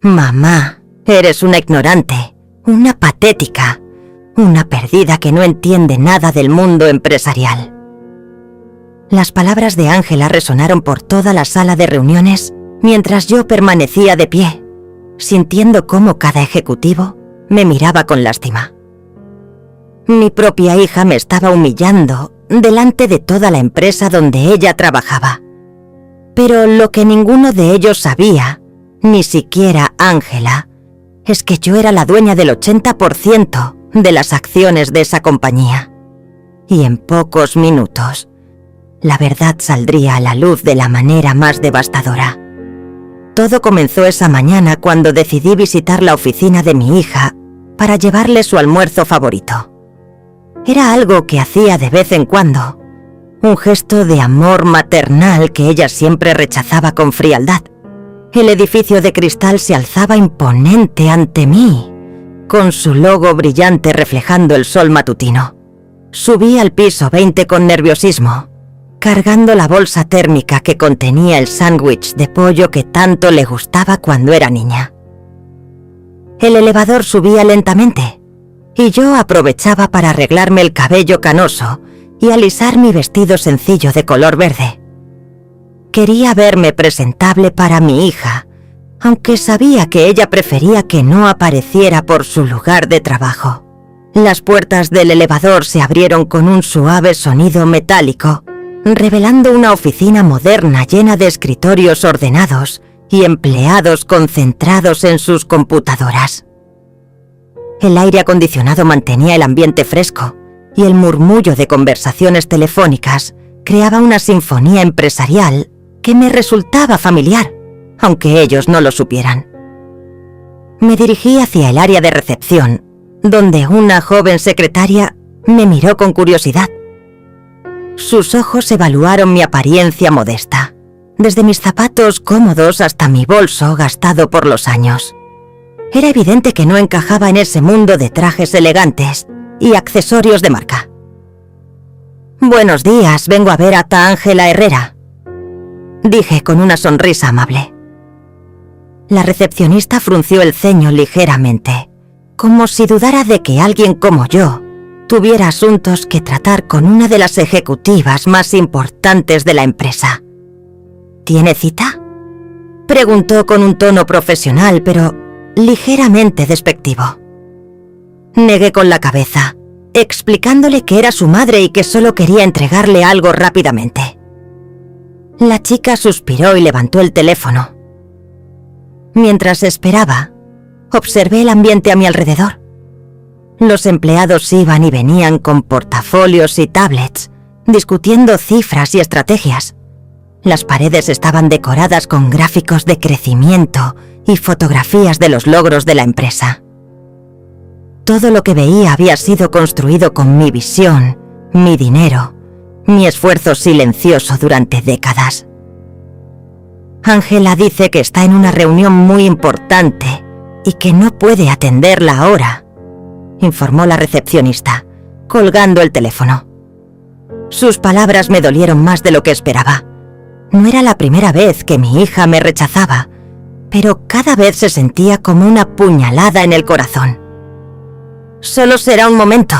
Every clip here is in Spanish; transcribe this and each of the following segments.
Mamá, eres una ignorante, una patética, una perdida que no entiende nada del mundo empresarial. Las palabras de Ángela resonaron por toda la sala de reuniones mientras yo permanecía de pie, sintiendo cómo cada ejecutivo me miraba con lástima. Mi propia hija me estaba humillando delante de toda la empresa donde ella trabajaba. Pero lo que ninguno de ellos sabía, ni siquiera Ángela, es que yo era la dueña del 80% de las acciones de esa compañía. Y en pocos minutos, la verdad saldría a la luz de la manera más devastadora. Todo comenzó esa mañana cuando decidí visitar la oficina de mi hija para llevarle su almuerzo favorito. Era algo que hacía de vez en cuando, un gesto de amor maternal que ella siempre rechazaba con frialdad. El edificio de cristal se alzaba imponente ante mí, con su logo brillante reflejando el sol matutino. Subí al piso 20 con nerviosismo, cargando la bolsa térmica que contenía el sándwich de pollo que tanto le gustaba cuando era niña. El elevador subía lentamente, y yo aprovechaba para arreglarme el cabello canoso y alisar mi vestido sencillo de color verde. Quería verme presentable para mi hija, aunque sabía que ella prefería que no apareciera por su lugar de trabajo. Las puertas del elevador se abrieron con un suave sonido metálico, revelando una oficina moderna llena de escritorios ordenados y empleados concentrados en sus computadoras. El aire acondicionado mantenía el ambiente fresco y el murmullo de conversaciones telefónicas creaba una sinfonía empresarial que me resultaba familiar, aunque ellos no lo supieran. Me dirigí hacia el área de recepción, donde una joven secretaria me miró con curiosidad. Sus ojos evaluaron mi apariencia modesta, desde mis zapatos cómodos hasta mi bolso gastado por los años. Era evidente que no encajaba en ese mundo de trajes elegantes y accesorios de marca. «Buenos días, vengo a ver a ta Ángela Herrera», dije con una sonrisa amable. La recepcionista frunció el ceño ligeramente, como si dudara de que alguien como yo tuviera asuntos que tratar con una de las ejecutivas más importantes de la empresa. «¿Tiene cita?», preguntó con un tono profesional, pero ligeramente despectivo. Negué con la cabeza, explicándole que era su madre y que solo quería entregarle algo rápidamente. La chica suspiró y levantó el teléfono. Mientras esperaba, observé el ambiente a mi alrededor. Los empleados iban y venían con portafolios y tablets, discutiendo cifras y estrategias. Las paredes estaban decoradas con gráficos de crecimiento y fotografías de los logros de la empresa. Todo lo que veía había sido construido con mi visión, mi dinero, mi esfuerzo silencioso durante décadas. Ángela dice que está en una reunión muy importante y que no puede atenderla ahora, informó la recepcionista, colgando el teléfono. Sus palabras me dolieron más de lo que esperaba. No era la primera vez que mi hija me rechazaba, pero cada vez se sentía como una puñalada en el corazón. «Solo será un momento»,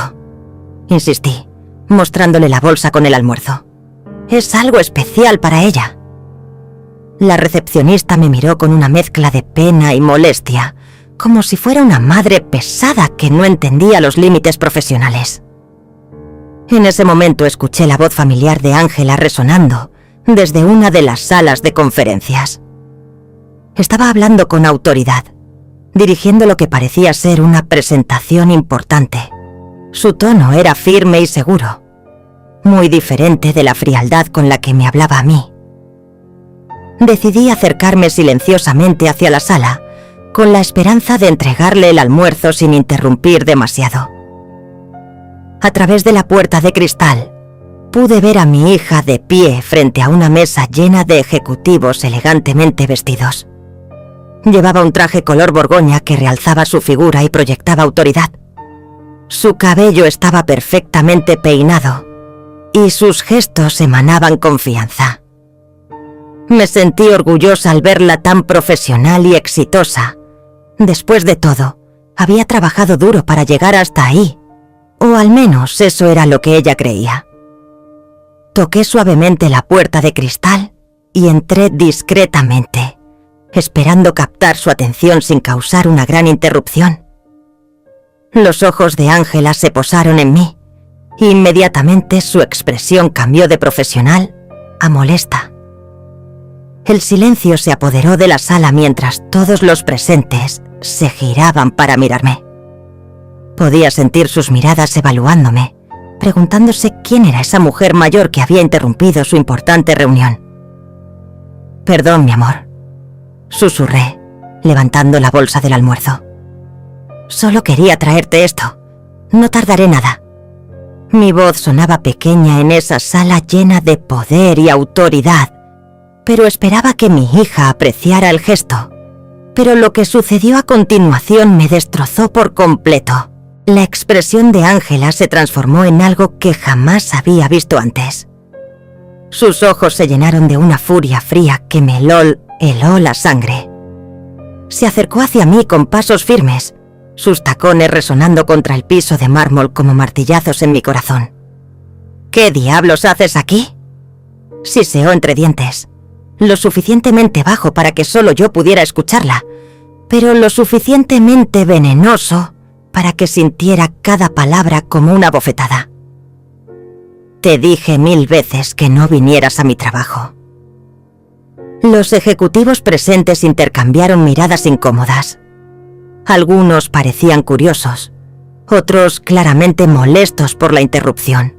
insistí, mostrándole la bolsa con el almuerzo. «Es algo especial para ella». La recepcionista me miró con una mezcla de pena y molestia, como si fuera una madre pesada que no entendía los límites profesionales. En ese momento escuché la voz familiar de Ángela resonando desde una de las salas de conferencias. Estaba hablando con autoridad, dirigiendo lo que parecía ser una presentación importante. Su tono era firme y seguro, muy diferente de la frialdad con la que me hablaba a mí. Decidí acercarme silenciosamente hacia la sala, con la esperanza de entregarle el almuerzo sin interrumpir demasiado. A través de la puerta de cristal, pude ver a mi hija de pie frente a una mesa llena de ejecutivos elegantemente vestidos. Llevaba un traje color borgoña que realzaba su figura y proyectaba autoridad. Su cabello estaba perfectamente peinado y sus gestos emanaban confianza. Me sentí orgullosa al verla tan profesional y exitosa, Después de todo, había trabajado duro para llegar hasta ahí, o al menos eso era lo que ella creía. Toqué suavemente la puerta de cristal y entré discretamente, esperando captar su atención sin causar una gran interrupción. Los ojos de Ángela se posaron en mí. Inmediatamente su expresión cambió de profesional a molesta. El silencio se apoderó de la sala mientras todos los presentes se giraban para mirarme. Podía sentir sus miradas evaluándome, preguntándose quién era esa mujer mayor que había interrumpido su importante reunión. «Perdón, mi amor», susurré, levantando la bolsa del almuerzo. «Solo quería traerte esto. No tardaré nada». Mi voz sonaba pequeña en esa sala llena de poder y autoridad, pero esperaba que mi hija apreciara el gesto. Pero lo que sucedió a continuación me destrozó por completo. La expresión de Ángela se transformó en algo que jamás había visto antes. Sus ojos se llenaron de una furia fría que me heló la sangre. Se acercó hacia mí con pasos firmes, sus tacones resonando contra el piso de mármol como martillazos en mi corazón. «¿Qué diablos haces aquí?», siseó entre dientes, lo suficientemente bajo para que solo yo pudiera escucharla, pero lo suficientemente venenoso para que sintiera cada palabra como una bofetada. «Te dije 1000 veces que no vinieras a mi trabajo». Los ejecutivos presentes intercambiaron miradas incómodas. Algunos parecían curiosos, otros claramente molestos por la interrupción.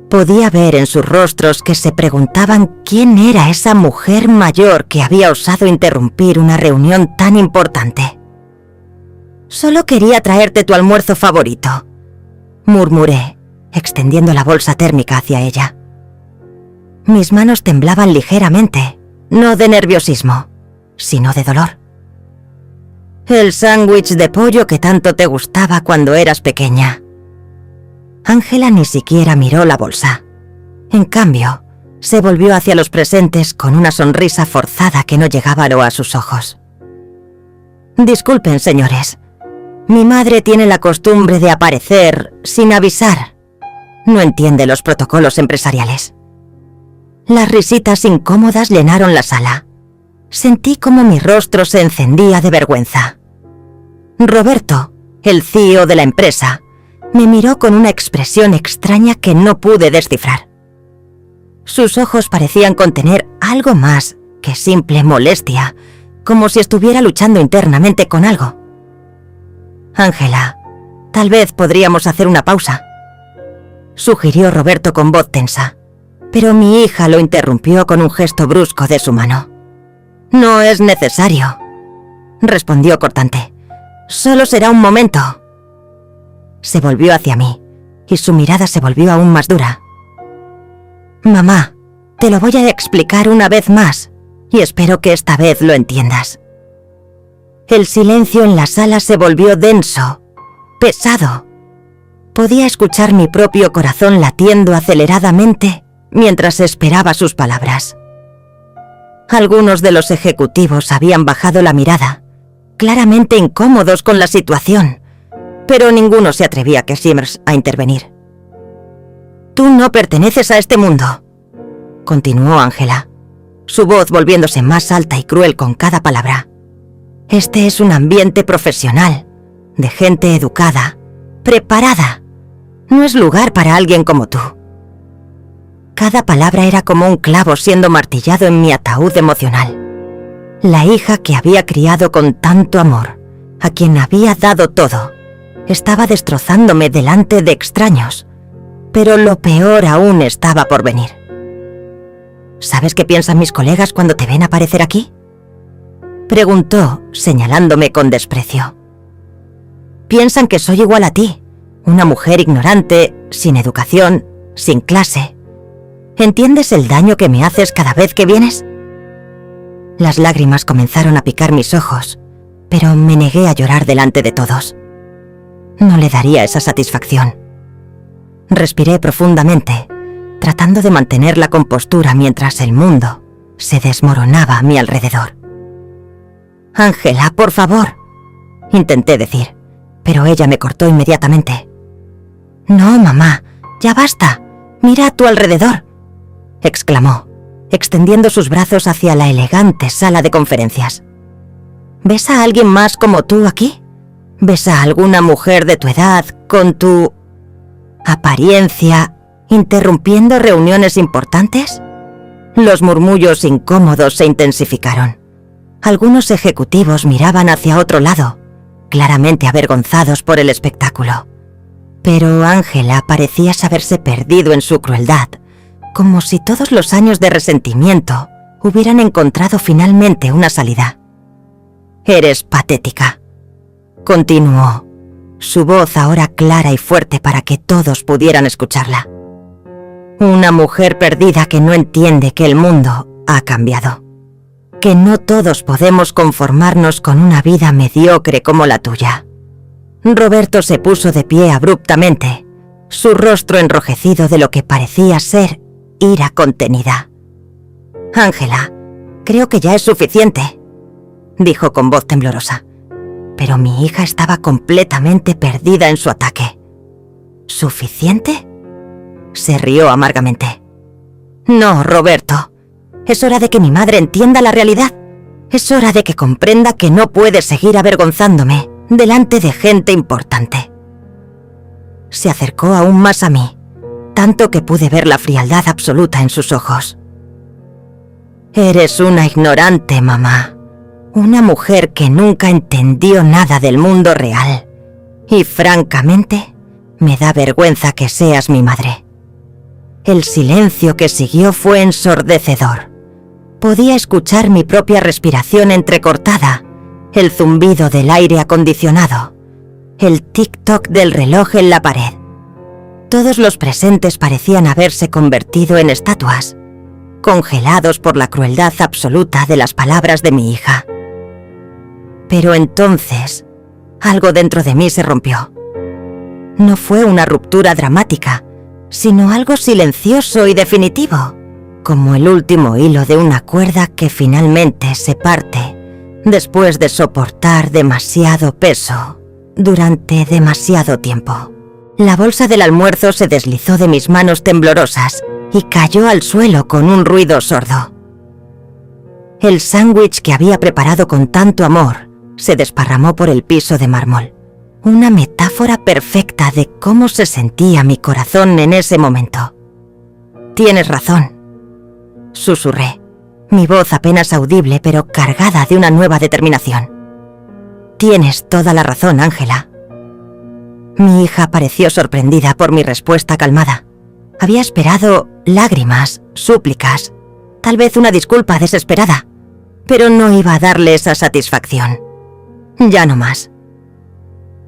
Podía ver en sus rostros que se preguntaban quién era esa mujer mayor que había osado interrumpir una reunión tan importante. «Solo quería traerte tu almuerzo favorito», murmuré, extendiendo la bolsa térmica hacia ella. Mis manos temblaban ligeramente, no de nerviosismo, sino de dolor. «El sándwich de pollo que tanto te gustaba cuando eras pequeña». Ángela ni siquiera miró la bolsa. En cambio, se volvió hacia los presentes con una sonrisa forzada que no llegaba a sus ojos. «Disculpen, señores. Mi madre tiene la costumbre de aparecer sin avisar. No entiende los protocolos empresariales». Las risitas incómodas llenaron la sala. Sentí como mi rostro se encendía de vergüenza. Roberto, el CEO de la empresa, me miró con una expresión extraña que no pude descifrar. Sus ojos parecían contener algo más que simple molestia, como si estuviera luchando internamente con algo. «Ángela, tal vez podríamos hacer una pausa», sugirió Roberto con voz tensa, pero mi hija lo interrumpió con un gesto brusco de su mano. «No es necesario», respondió cortante. «Solo será un momento». Se volvió hacia mí, y su mirada se volvió aún más dura. «Mamá, te lo voy a explicar una vez más, y espero que esta vez lo entiendas». El silencio en la sala se volvió denso, pesado. Podía escuchar mi propio corazón latiendo aceleradamente mientras esperaba sus palabras. Algunos de los ejecutivos habían bajado la mirada, claramente incómodos con la situación, pero ninguno se atrevía a intervenir. «Tú no perteneces a este mundo», continuó Ángela, su voz volviéndose más alta y cruel con cada palabra. «Este es un ambiente profesional, de gente educada, preparada. No es lugar para alguien como tú». Cada palabra era como un clavo siendo martillado en mi ataúd emocional. La hija que había criado con tanto amor, a quien había dado todo, estaba destrozándome delante de extraños, pero lo peor aún estaba por venir. «¿Sabes qué piensan mis colegas cuando te ven aparecer aquí?», preguntó, señalándome con desprecio. «Piensan que soy igual a ti, una mujer ignorante, sin educación, sin clase. ¿Entiendes el daño que me haces cada vez que vienes?». Las lágrimas comenzaron a picar mis ojos, pero me negué a llorar delante de todos. No le daría esa satisfacción. Respiré profundamente, tratando de mantener la compostura mientras el mundo se desmoronaba a mi alrededor. Ángela, por favor, intenté decir, pero ella me cortó inmediatamente. No, mamá, ya basta. Mira a tu alrededor, exclamó, extendiendo sus brazos hacia la elegante sala de conferencias. ¿Ves a alguien más como tú aquí? ¿Ves a alguna mujer de tu edad, con tu apariencia, interrumpiendo reuniones importantes? Los murmullos incómodos se intensificaron. Algunos ejecutivos miraban hacia otro lado, claramente avergonzados por el espectáculo. Pero Ángela parecía saberse perdido en su crueldad, como si todos los años de resentimiento hubieran encontrado finalmente una salida. «Eres patética», continuó, su voz ahora clara y fuerte para que todos pudieran escucharla. «Una mujer perdida que no entiende que el mundo ha cambiado, que no todos podemos conformarnos con una vida mediocre como la tuya». Roberto se puso de pie abruptamente, su rostro enrojecido de lo que parecía ser ira contenida. «Ángela, creo que ya es suficiente», dijo con voz temblorosa. Pero mi hija estaba completamente perdida en su ataque. ¿Suficiente? Se rió amargamente. No, Roberto. Es hora de que mi madre entienda la realidad. Es hora de que comprenda que no puede seguir avergonzándome delante de gente importante. Se acercó aún más a mí, tanto que pude ver la frialdad absoluta en sus ojos. Eres una ignorante, mamá. Una mujer que nunca entendió nada del mundo real. Y francamente, me da vergüenza que seas mi madre. El silencio que siguió fue ensordecedor. Podía escuchar mi propia respiración entrecortada, el zumbido del aire acondicionado, el tic-toc del reloj en la pared. Todos los presentes parecían haberse convertido en estatuas, congelados por la crueldad absoluta de las palabras de mi hija. Pero entonces, algo dentro de mí se rompió. No fue una ruptura dramática, sino algo silencioso y definitivo, como el último hilo de una cuerda que finalmente se parte después de soportar demasiado peso durante demasiado tiempo. La bolsa del almuerzo se deslizó de mis manos temblorosas y cayó al suelo con un ruido sordo. El sándwich que había preparado con tanto amor se desparramó por el piso de mármol. Una metáfora perfecta de cómo se sentía mi corazón en ese momento. Tienes razón, susurré, mi voz apenas audible pero cargada de una nueva determinación. Tienes toda la razón, Ángela. Mi hija pareció sorprendida por mi respuesta calmada. Había esperado lágrimas, súplicas, tal vez una disculpa desesperada, pero no iba a darle esa satisfacción. Ya no más.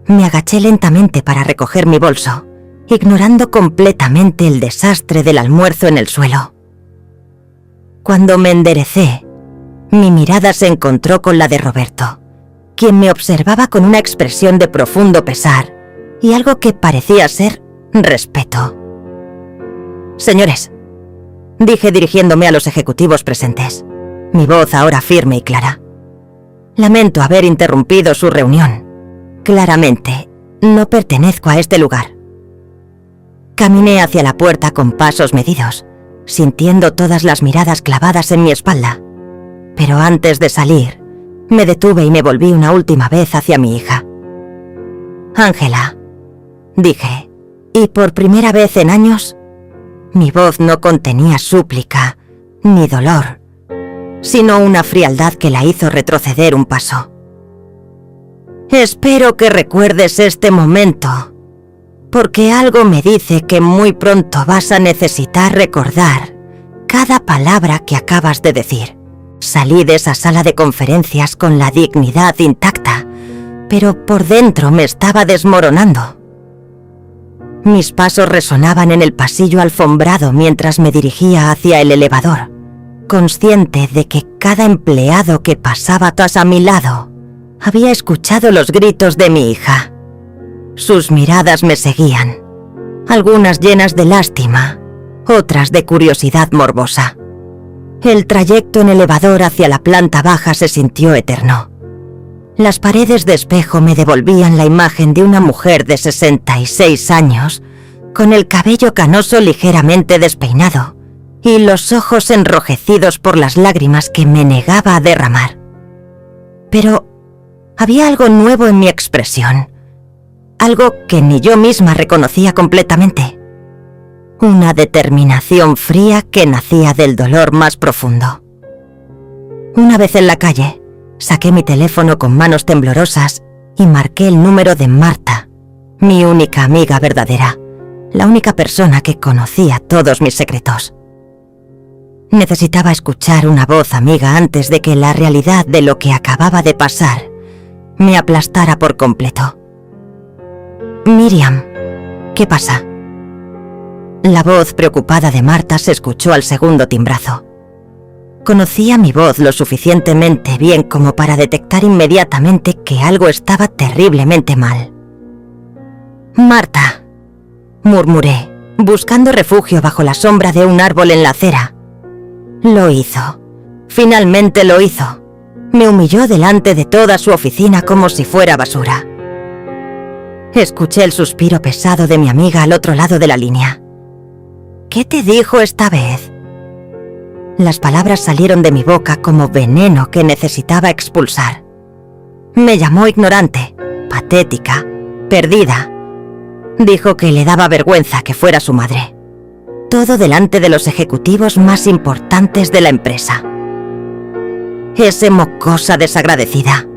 Me agaché lentamente para recoger mi bolso, ignorando completamente el desastre del almuerzo en el suelo. Cuando me enderecé, mi mirada se encontró con la de Roberto, quien me observaba con una expresión de profundo pesar y algo que parecía ser respeto. Señores, dije dirigiéndome a los ejecutivos presentes, mi voz ahora firme y clara. Lamento haber interrumpido su reunión. Claramente, no pertenezco a este lugar. Caminé hacia la puerta con pasos medidos, sintiendo todas las miradas clavadas en mi espalda. Pero antes de salir, me detuve y me volví una última vez hacia mi hija. Ángela, dije, y por primera vez en años, mi voz no contenía súplica ni dolor, sino una frialdad que la hizo retroceder un paso. Espero que recuerdes este momento, porque algo me dice que muy pronto vas a necesitar recordar cada palabra que acabas de decir. Salí de esa sala de conferencias con la dignidad intacta, pero por dentro me estaba desmoronando. Mis pasos resonaban en el pasillo alfombrado mientras me dirigía hacia el elevador, consciente de que cada empleado que pasaba a mi lado había escuchado los gritos de mi hija. Sus miradas me seguían, algunas llenas de lástima, otras de curiosidad morbosa. El trayecto en elevador hacia la planta baja se sintió eterno. Las paredes de espejo me devolvían la imagen de una mujer de 66 años, con el cabello canoso ligeramente despeinado y los ojos enrojecidos por las lágrimas que me negaba a derramar. Pero había algo nuevo en mi expresión, algo que ni yo misma reconocía completamente. Una determinación fría que nacía del dolor más profundo. Una vez en la calle, saqué mi teléfono con manos temblorosas y marqué el número de Marta, mi única amiga verdadera, la única persona que conocía todos mis secretos. Necesitaba escuchar una voz amiga antes de que la realidad de lo que acababa de pasar me aplastara por completo. Miriam, ¿qué pasa? La voz preocupada de Marta se escuchó al segundo timbrazo. Conocía mi voz lo suficientemente bien como para detectar inmediatamente que algo estaba terriblemente mal. Marta, murmuré, buscando refugio bajo la sombra de un árbol en la acera. Lo hizo. Finalmente lo hizo. Me humilló delante de toda su oficina como si fuera basura. Escuché el suspiro pesado de mi amiga al otro lado de la línea. ¿Qué te dijo esta vez? Las palabras salieron de mi boca como veneno que necesitaba expulsar. Me llamó ignorante, patética, perdida. Dijo que le daba vergüenza que fuera su madre. Todo delante de los ejecutivos más importantes de la empresa. «Ese mocosa desagradecida»,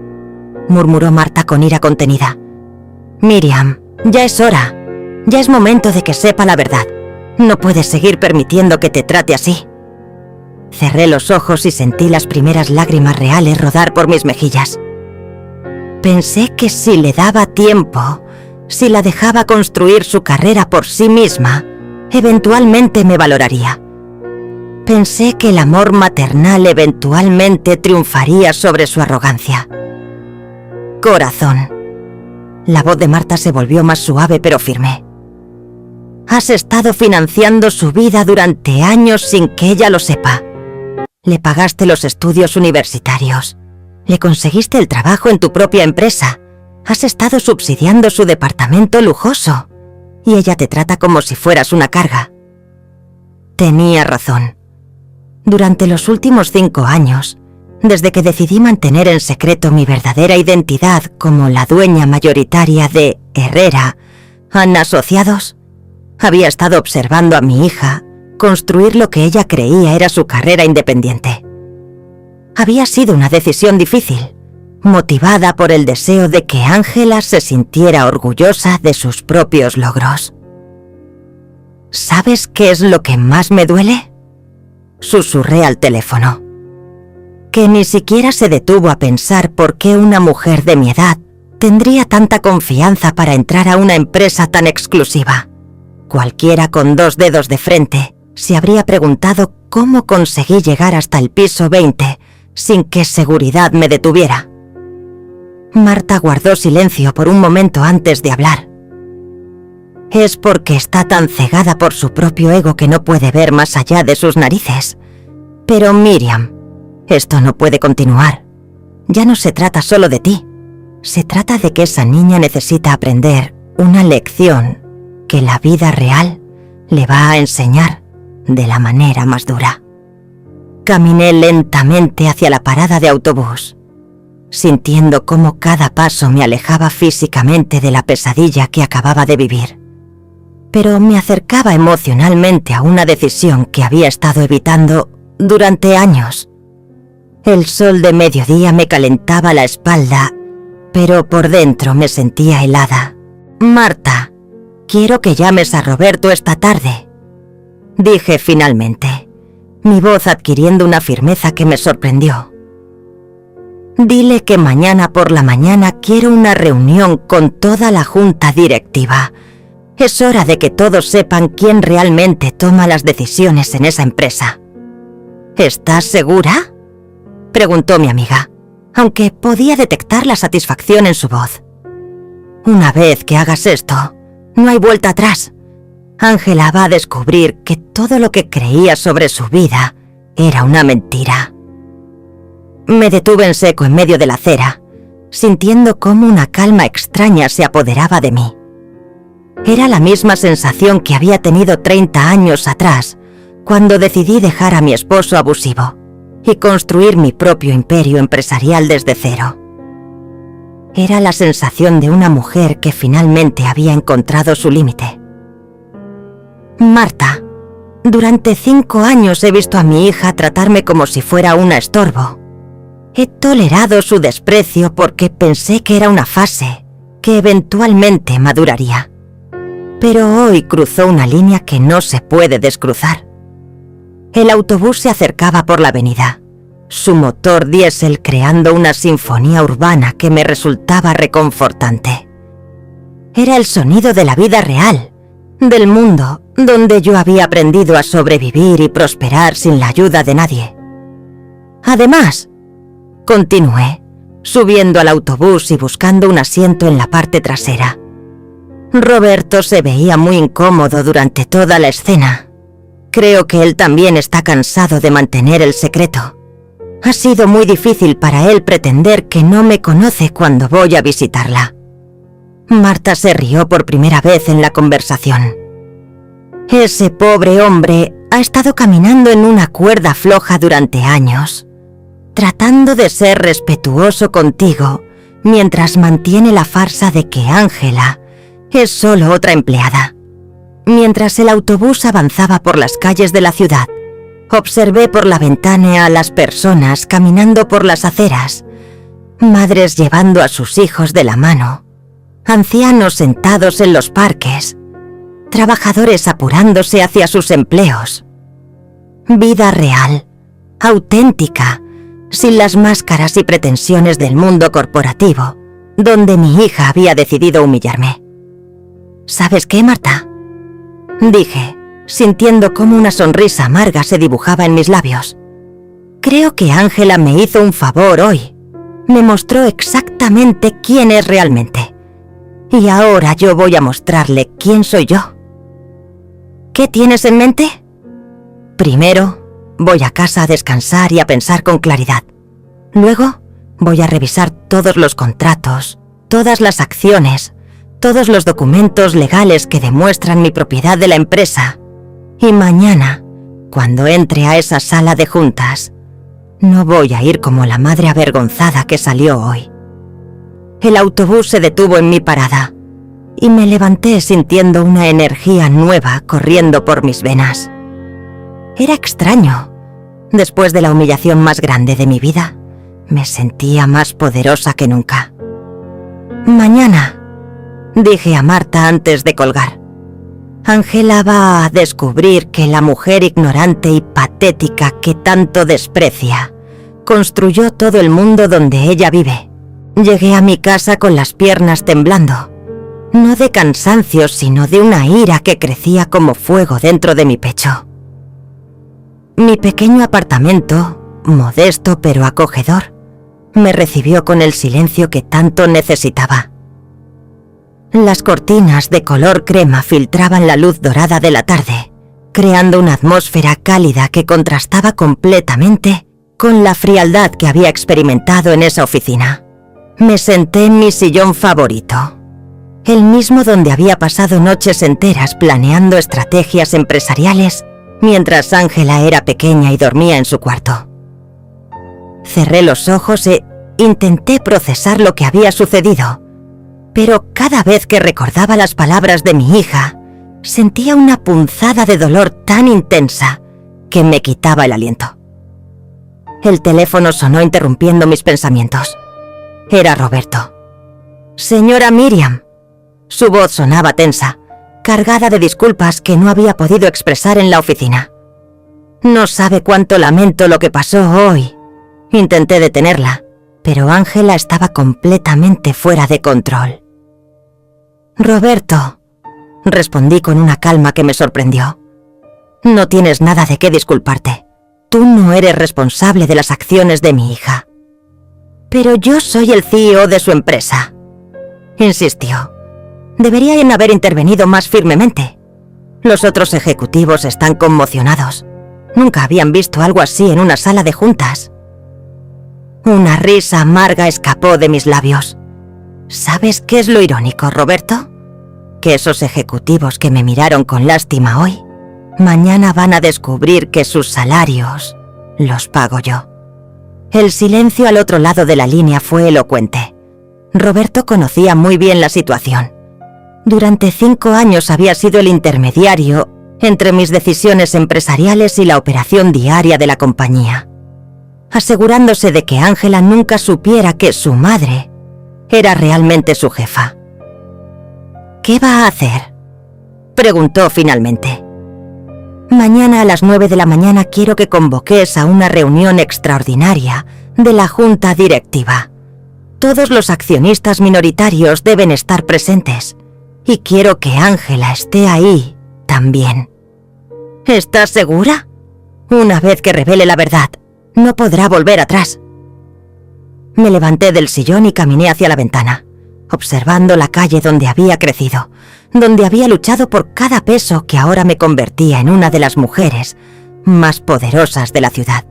murmuró Marta con ira contenida. «Miriam, ya es hora. Ya es momento de que sepa la verdad. No puedes seguir permitiendo que te trate así». Cerré los ojos y sentí las primeras lágrimas reales rodar por mis mejillas. Pensé que si le daba tiempo, si la dejaba construir su carrera por sí misma, eventualmente me valoraría. Pensé que el amor maternal eventualmente triunfaría sobre su arrogancia. Corazón. La voz de Marta se volvió más suave pero firme. Has estado financiando su vida durante años sin que ella lo sepa. Le pagaste los estudios universitarios. Le conseguiste el trabajo en tu propia empresa. Has estado subsidiando su departamento lujoso. Y ella te trata como si fueras una carga. Tenía razón. Durante los últimos 5 años, desde que decidí mantener en secreto mi verdadera identidad como la dueña mayoritaria de Herrera and Asociados, había estado observando a mi hija construir lo que ella creía era su carrera independiente. Había sido una decisión difícil, motivada por el deseo de que Ángela se sintiera orgullosa de sus propios logros. ¿Sabes qué es lo que más me duele?, susurré al teléfono. Que ni siquiera se detuvo a pensar por qué una mujer de mi edad tendría tanta confianza para entrar a una empresa tan exclusiva. Cualquiera con 2 dedos de frente se habría preguntado cómo conseguí llegar hasta el piso 20 sin que seguridad me detuviera. Marta guardó silencio por un momento antes de hablar. Es porque está tan cegada por su propio ego que no puede ver más allá de sus narices. Pero Miriam, esto no puede continuar. Ya no se trata solo de ti. Se trata de que esa niña necesita aprender una lección que la vida real le va a enseñar de la manera más dura. Caminé lentamente hacia la parada de autobús, sintiendo cómo cada paso me alejaba físicamente de la pesadilla que acababa de vivir. Pero me acercaba emocionalmente a una decisión que había estado evitando durante años. El sol de mediodía me calentaba la espalda, pero por dentro me sentía helada. Marta, quiero que llames a Roberto esta tarde, dije finalmente, mi voz adquiriendo una firmeza que me sorprendió. Dile que mañana por la mañana quiero una reunión con toda la junta directiva. Es hora de que todos sepan quién realmente toma las decisiones en esa empresa. ¿Estás segura?, preguntó mi amiga, aunque podía detectar la satisfacción en su voz. Una vez que hagas esto, no hay vuelta atrás. Ángela va a descubrir que todo lo que creía sobre su vida era una mentira. Me detuve en seco en medio de la acera, sintiendo cómo una calma extraña se apoderaba de mí. Era la misma sensación que había tenido 30 años atrás, cuando decidí dejar a mi esposo abusivo y construir mi propio imperio empresarial desde cero. Era la sensación de una mujer que finalmente había encontrado su límite. Marta, durante 5 años he visto a mi hija tratarme como si fuera una estorbo. He tolerado su desprecio porque pensé que era una fase, que eventualmente maduraría. Pero hoy cruzó una línea que no se puede descruzar. El autobús se acercaba por la avenida, su motor diésel creando una sinfonía urbana que me resultaba reconfortante. Era el sonido de la vida real, del mundo donde yo había aprendido a sobrevivir y prosperar sin la ayuda de nadie. Además, continué, subiendo al autobús y buscando un asiento en la parte trasera. Roberto se veía muy incómodo durante toda la escena. Creo que él también está cansado de mantener el secreto. Ha sido muy difícil para él pretender que no me conoce cuando voy a visitarla. Marta se rió por primera vez en la conversación. Ese pobre hombre ha estado caminando en una cuerda floja durante años, tratando de ser respetuoso contigo mientras mantiene la farsa de que Ángela es solo otra empleada. Mientras el autobús avanzaba por las calles de la ciudad, observé por la ventana a las personas caminando por las aceras, madres llevando a sus hijos de la mano, ancianos sentados en los parques, trabajadores apurándose hacia sus empleos. Vida real, auténtica, sin las máscaras y pretensiones del mundo corporativo, donde mi hija había decidido humillarme. ¿Sabes qué, Marta?, dije, sintiendo cómo una sonrisa amarga se dibujaba en mis labios. Creo que Ángela me hizo un favor hoy. Me mostró exactamente quién es realmente. Y ahora yo voy a mostrarle quién soy yo. ¿Qué tienes en mente? Primero, voy a casa a descansar y a pensar con claridad. Luego, voy a revisar todos los contratos, todas las acciones, todos los documentos legales que demuestran mi propiedad de la empresa. Y mañana, cuando entre a esa sala de juntas, no voy a ir como la madre avergonzada que salió hoy. El autobús se detuvo en mi parada y me levanté sintiendo una energía nueva corriendo por mis venas. Era extraño. Después de la humillación más grande de mi vida, me sentía más poderosa que nunca. Mañana, dije a Marta antes de colgar, Ángela va a descubrir que la mujer ignorante y patética que tanto desprecia construyó todo el mundo donde ella vive. Llegué a mi casa con las piernas temblando, no de cansancio, sino de una ira que crecía como fuego dentro de mi pecho. Mi pequeño apartamento, modesto pero acogedor, me recibió con el silencio que tanto necesitaba. Las cortinas de color crema filtraban la luz dorada de la tarde, creando una atmósfera cálida que contrastaba completamente con la frialdad que había experimentado en esa oficina. Me senté en mi sillón favorito, el mismo donde había pasado noches enteras planeando estrategias empresariales mientras Ángela era pequeña y dormía en su cuarto. Cerré los ojos e intenté procesar lo que había sucedido, pero cada vez que recordaba las palabras de mi hija, sentía una punzada de dolor tan intensa que me quitaba el aliento. El teléfono sonó interrumpiendo mis pensamientos. Era Roberto. «Señora Miriam». Su voz sonaba tensa, cargada de disculpas que no había podido expresar en la oficina. «No sabe cuánto lamento lo que pasó hoy». Intenté detenerla, pero Ángela estaba completamente fuera de control. «Roberto», respondí con una calma que me sorprendió. «No tienes nada de qué disculparte. Tú no eres responsable de las acciones de mi hija». «Pero yo soy el CEO de su empresa», insistió. «Deberían haber intervenido más firmemente. Los otros ejecutivos están conmocionados. Nunca habían visto algo así en una sala de juntas». Una risa amarga escapó de mis labios. ¿Sabes qué es lo irónico, Roberto? Que esos ejecutivos que me miraron con lástima hoy, mañana van a descubrir que sus salarios los pago yo. El silencio al otro lado de la línea fue elocuente. Roberto conocía muy bien la situación. Durante 5 años había sido el intermediario entre mis decisiones empresariales y la operación diaria de la compañía, asegurándose de que Ángela nunca supiera que su madre era realmente su jefa. ¿Qué va a hacer?, preguntó finalmente. Mañana a las 9 de la mañana quiero que convoques a una reunión extraordinaria de la junta directiva. Todos los accionistas minoritarios deben estar presentes y quiero que Ángela esté ahí también. ¿Estás segura? Una vez que revele la verdad, no podrá volver atrás. Me levanté del sillón y caminé hacia la ventana, observando la calle donde había crecido, donde había luchado por cada peso que ahora me convertía en una de las mujeres más poderosas de la ciudad.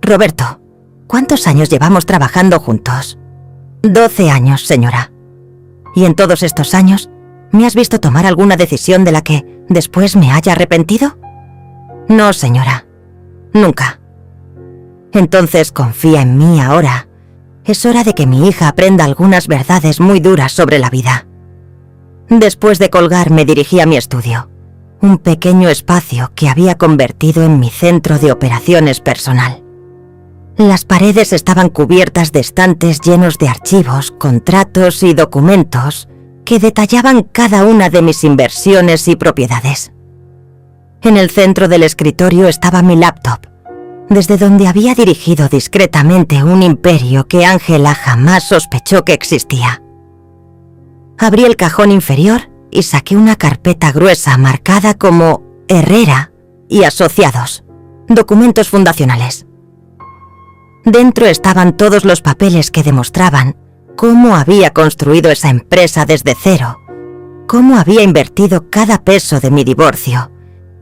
Roberto, ¿cuántos años llevamos trabajando juntos? 12 años, señora. ¿Y en todos estos años, me has visto tomar alguna decisión de la que después me haya arrepentido? No, señora. Nunca. Entonces confía en mí ahora. Es hora de que mi hija aprenda algunas verdades muy duras sobre la vida. Después de colgar me dirigí a mi estudio, un pequeño espacio que había convertido en mi centro de operaciones personal. Las paredes estaban cubiertas de estantes llenos de archivos, contratos y documentos que detallaban cada una de mis inversiones y propiedades. En el centro del escritorio estaba mi laptop, desde donde había dirigido discretamente un imperio que Ángela jamás sospechó que existía. Abrí el cajón inferior y saqué una carpeta gruesa marcada como Herrera y Asociados, documentos fundacionales. Dentro estaban todos los papeles que demostraban cómo había construido esa empresa desde cero, cómo había invertido cada peso de mi divorcio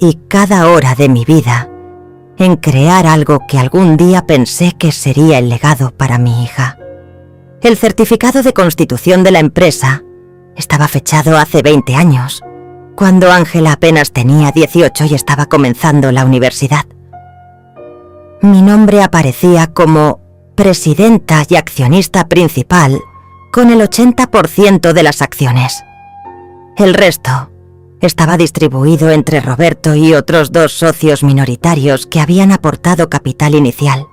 y cada hora de mi vida en crear algo que algún día pensé que sería el legado para mi hija. El certificado de constitución de la empresa estaba fechado hace 20 años, cuando Ángela apenas tenía 18 y estaba comenzando la universidad. Mi nombre aparecía como presidenta y accionista principal con el 80% de las acciones. El resto estaba distribuido entre Roberto y otros 2 socios minoritarios que habían aportado capital inicial.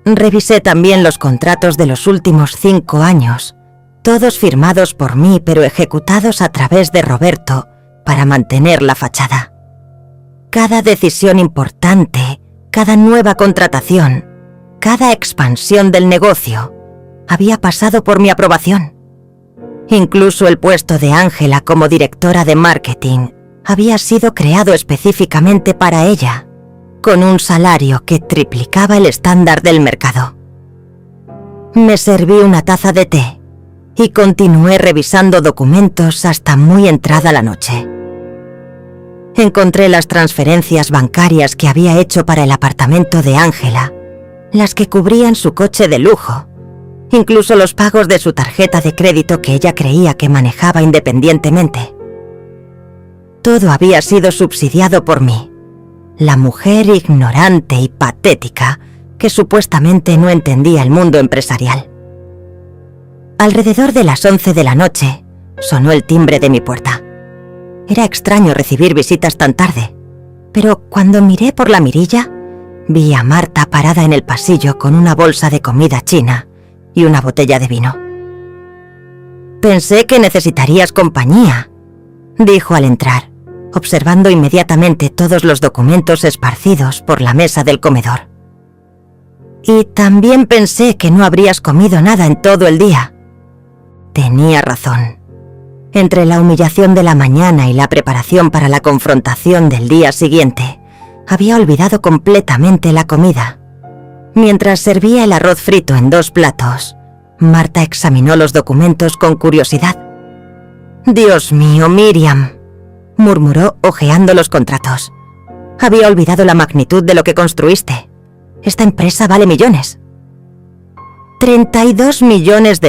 Revisé también los contratos de los últimos 5 años, todos firmados por mí pero ejecutados a través de Roberto para mantener la fachada. Cada decisión importante, cada nueva contratación, cada expansión del negocio había pasado por mi aprobación. Incluso el puesto de Ángela como directora de marketing había sido creado específicamente para ella, con un salario que triplicaba el estándar del mercado. Me serví una taza de té y continué revisando documentos hasta muy entrada la noche. Encontré las transferencias bancarias que había hecho para el apartamento de Ángela, las que cubrían su coche de lujo, incluso los pagos de su tarjeta de crédito que ella creía que manejaba independientemente. Todo había sido subsidiado por mí, la mujer ignorante y patética que supuestamente no entendía el mundo empresarial. Alrededor de las 11 de la noche, sonó el timbre de mi puerta. Era extraño recibir visitas tan tarde, pero cuando miré por la mirilla, vi a Marta parada en el pasillo con una bolsa de comida china y una botella de vino. «Pensé que necesitarías compañía», dijo al entrar, observando inmediatamente todos los documentos esparcidos por la mesa del comedor. «Y también pensé que no habrías comido nada en todo el día». Tenía razón. Entre la humillación de la mañana y la preparación para la confrontación del día siguiente, había olvidado completamente la comida. Mientras servía el arroz frito en 2 platos, Marta examinó los documentos con curiosidad. «Dios mío, Miriam», murmuró hojeando los contratos. «Había olvidado la magnitud de lo que construiste. Esta empresa vale millones. $32 millones,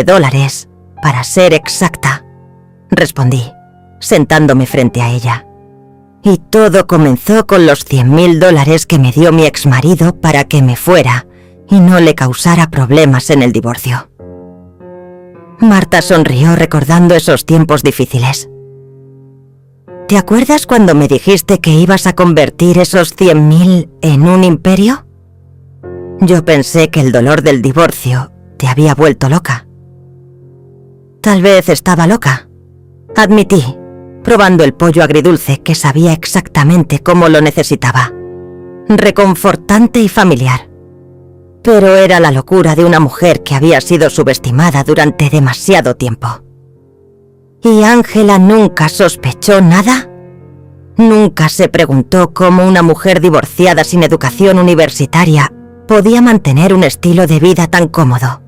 para ser exacta, respondí, sentándome frente a ella. Y todo comenzó con los $100.000 que me dio mi exmarido para que me fuera y no le causara problemas en el divorcio. Marta sonrió recordando esos tiempos difíciles. ¿Te acuerdas cuando me dijiste que ibas a convertir esos 100.000 en un imperio? Yo pensé que el dolor del divorcio te había vuelto loca. Tal vez estaba loca, admití, probando el pollo agridulce que sabía exactamente cómo lo necesitaba. Reconfortante y familiar. Pero era la locura de una mujer que había sido subestimada durante demasiado tiempo. ¿Y Ángela nunca sospechó nada? ¿Nunca se preguntó cómo una mujer divorciada sin educación universitaria podía mantener un estilo de vida tan cómodo?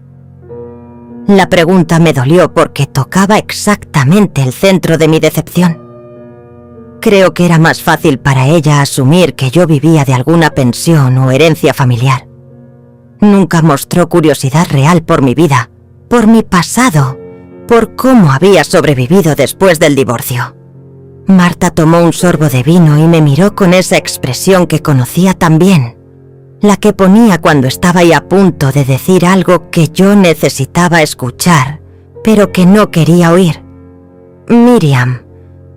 La pregunta me dolió porque tocaba exactamente el centro de mi decepción. Creo que era más fácil para ella asumir que yo vivía de alguna pensión o herencia familiar. Nunca mostró curiosidad real por mi vida, por mi pasado, por cómo había sobrevivido después del divorcio. Marta tomó un sorbo de vino y me miró con esa expresión que conocía tan bien, la que ponía cuando estaba ahí a punto de decir algo que yo necesitaba escuchar, pero que no quería oír. Miriam,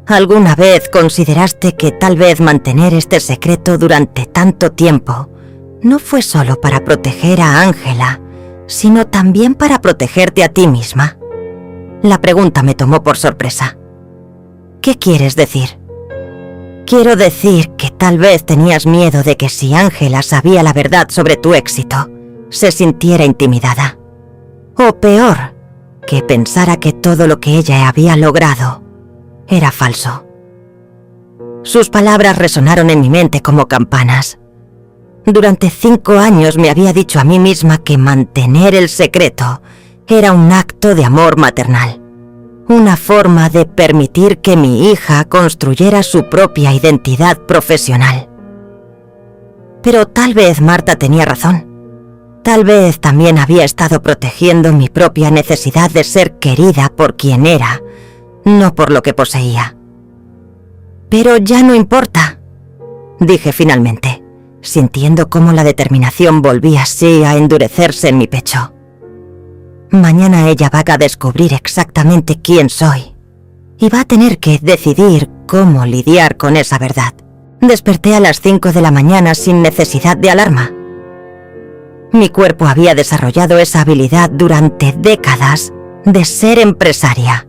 ¿alguna vez consideraste que tal vez mantener este secreto durante tanto tiempo no fue solo para proteger a Ángela, sino también para protegerte a ti misma? La pregunta me tomó por sorpresa. ¿Qué quieres decir? Quiero decir que tal vez tenías miedo de que si Ángela sabía la verdad sobre tu éxito, se sintiera intimidada. O peor, que pensara que todo lo que ella había logrado era falso. Sus palabras resonaron en mi mente como campanas. Durante 5 años me había dicho a mí misma que mantener el secreto era un acto de amor maternal. Una forma de permitir que mi hija construyera su propia identidad profesional. Pero tal vez Marta tenía razón. Tal vez también había estado protegiendo mi propia necesidad de ser querida por quien era, no por lo que poseía. Pero ya no importa, dije finalmente, sintiendo cómo la determinación volvía así a endurecerse en mi pecho. Mañana ella va a descubrir exactamente quién soy y va a tener que decidir cómo lidiar con esa verdad. Desperté a las 5 de la mañana sin necesidad de alarma. Mi cuerpo había desarrollado esa habilidad durante décadas de ser empresaria,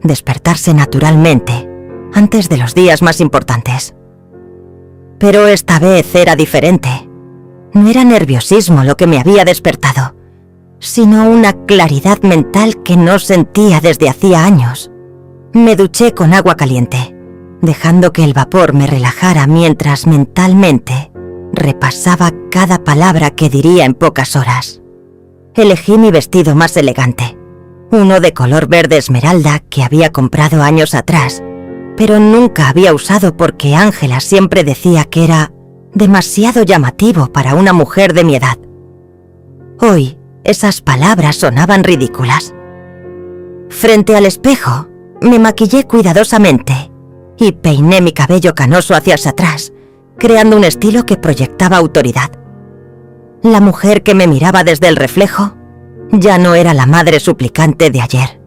despertarse naturalmente antes de los días más importantes. Pero esta vez era diferente. No era nerviosismo lo que me había despertado, sino una claridad mental que no sentía desde hacía años. Me duché con agua caliente, dejando que el vapor me relajara mientras mentalmente repasaba cada palabra que diría en pocas horas. Elegí mi vestido más elegante, uno de color verde esmeralda que había comprado años atrás, pero nunca había usado porque Ángela siempre decía que era demasiado llamativo para una mujer de mi edad. Hoy, esas palabras sonaban ridículas. Frente al espejo, me maquillé cuidadosamente y peiné mi cabello canoso hacia atrás, creando un estilo que proyectaba autoridad. La mujer que me miraba desde el reflejo ya no era la madre suplicante de ayer.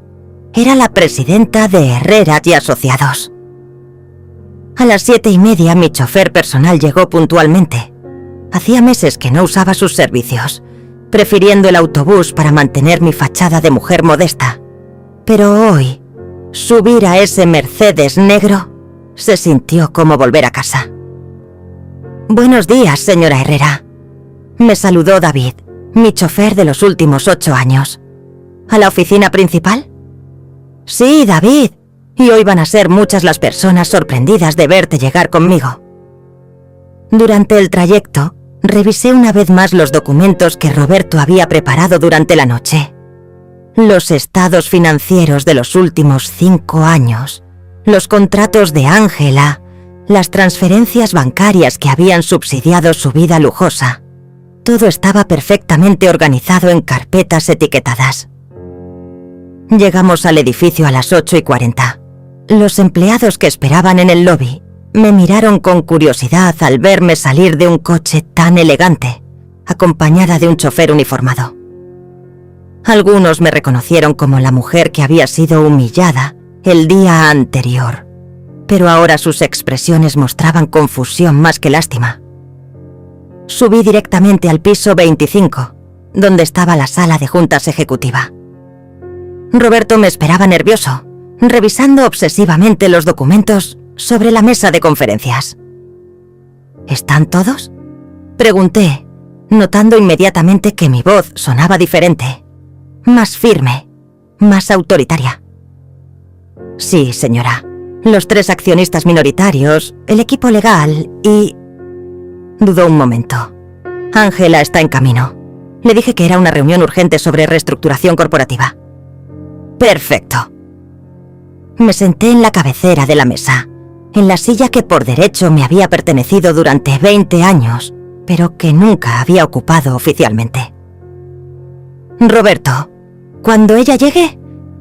Era la presidenta de Herrera y Asociados. A las 7:30 mi chofer personal llegó puntualmente. Hacía meses que no usaba sus servicios, prefiriendo el autobús para mantener mi fachada de mujer modesta. Pero hoy, subir a ese Mercedes negro se sintió como volver a casa. «Buenos días, señora Herrera», me saludó David, mi chofer de los últimos 8 años. ¿A la oficina principal? «Sí, David, y hoy van a ser muchas las personas sorprendidas de verte llegar conmigo». Durante el trayecto, revisé una vez más los documentos que Roberto había preparado durante la noche. Los estados financieros de los últimos 5 años, los contratos de Ángela, las transferencias bancarias que habían subsidiado su vida lujosa. Todo estaba perfectamente organizado en carpetas etiquetadas. Llegamos al edificio a las 8:40. Los empleados que esperaban en el lobby me miraron con curiosidad al verme salir de un coche tan elegante, acompañada de un chofer uniformado. Algunos me reconocieron como la mujer que había sido humillada el día anterior, pero ahora sus expresiones mostraban confusión más que lástima. Subí directamente al piso 25, donde estaba la sala de juntas ejecutiva. Roberto me esperaba nervioso, revisando obsesivamente los documentos sobre la mesa de conferencias. ¿Están todos?, pregunté, notando inmediatamente que mi voz sonaba diferente, más firme, más autoritaria. Sí, señora. Los 3 accionistas minoritarios, el equipo legal y... Dudó un momento. Ángela está en camino. Le dije que era una reunión urgente sobre reestructuración corporativa. Perfecto. Me senté en la cabecera de la mesa, en la silla que por derecho me había pertenecido durante 20 años, pero que nunca había ocupado oficialmente. Roberto, cuando ella llegue,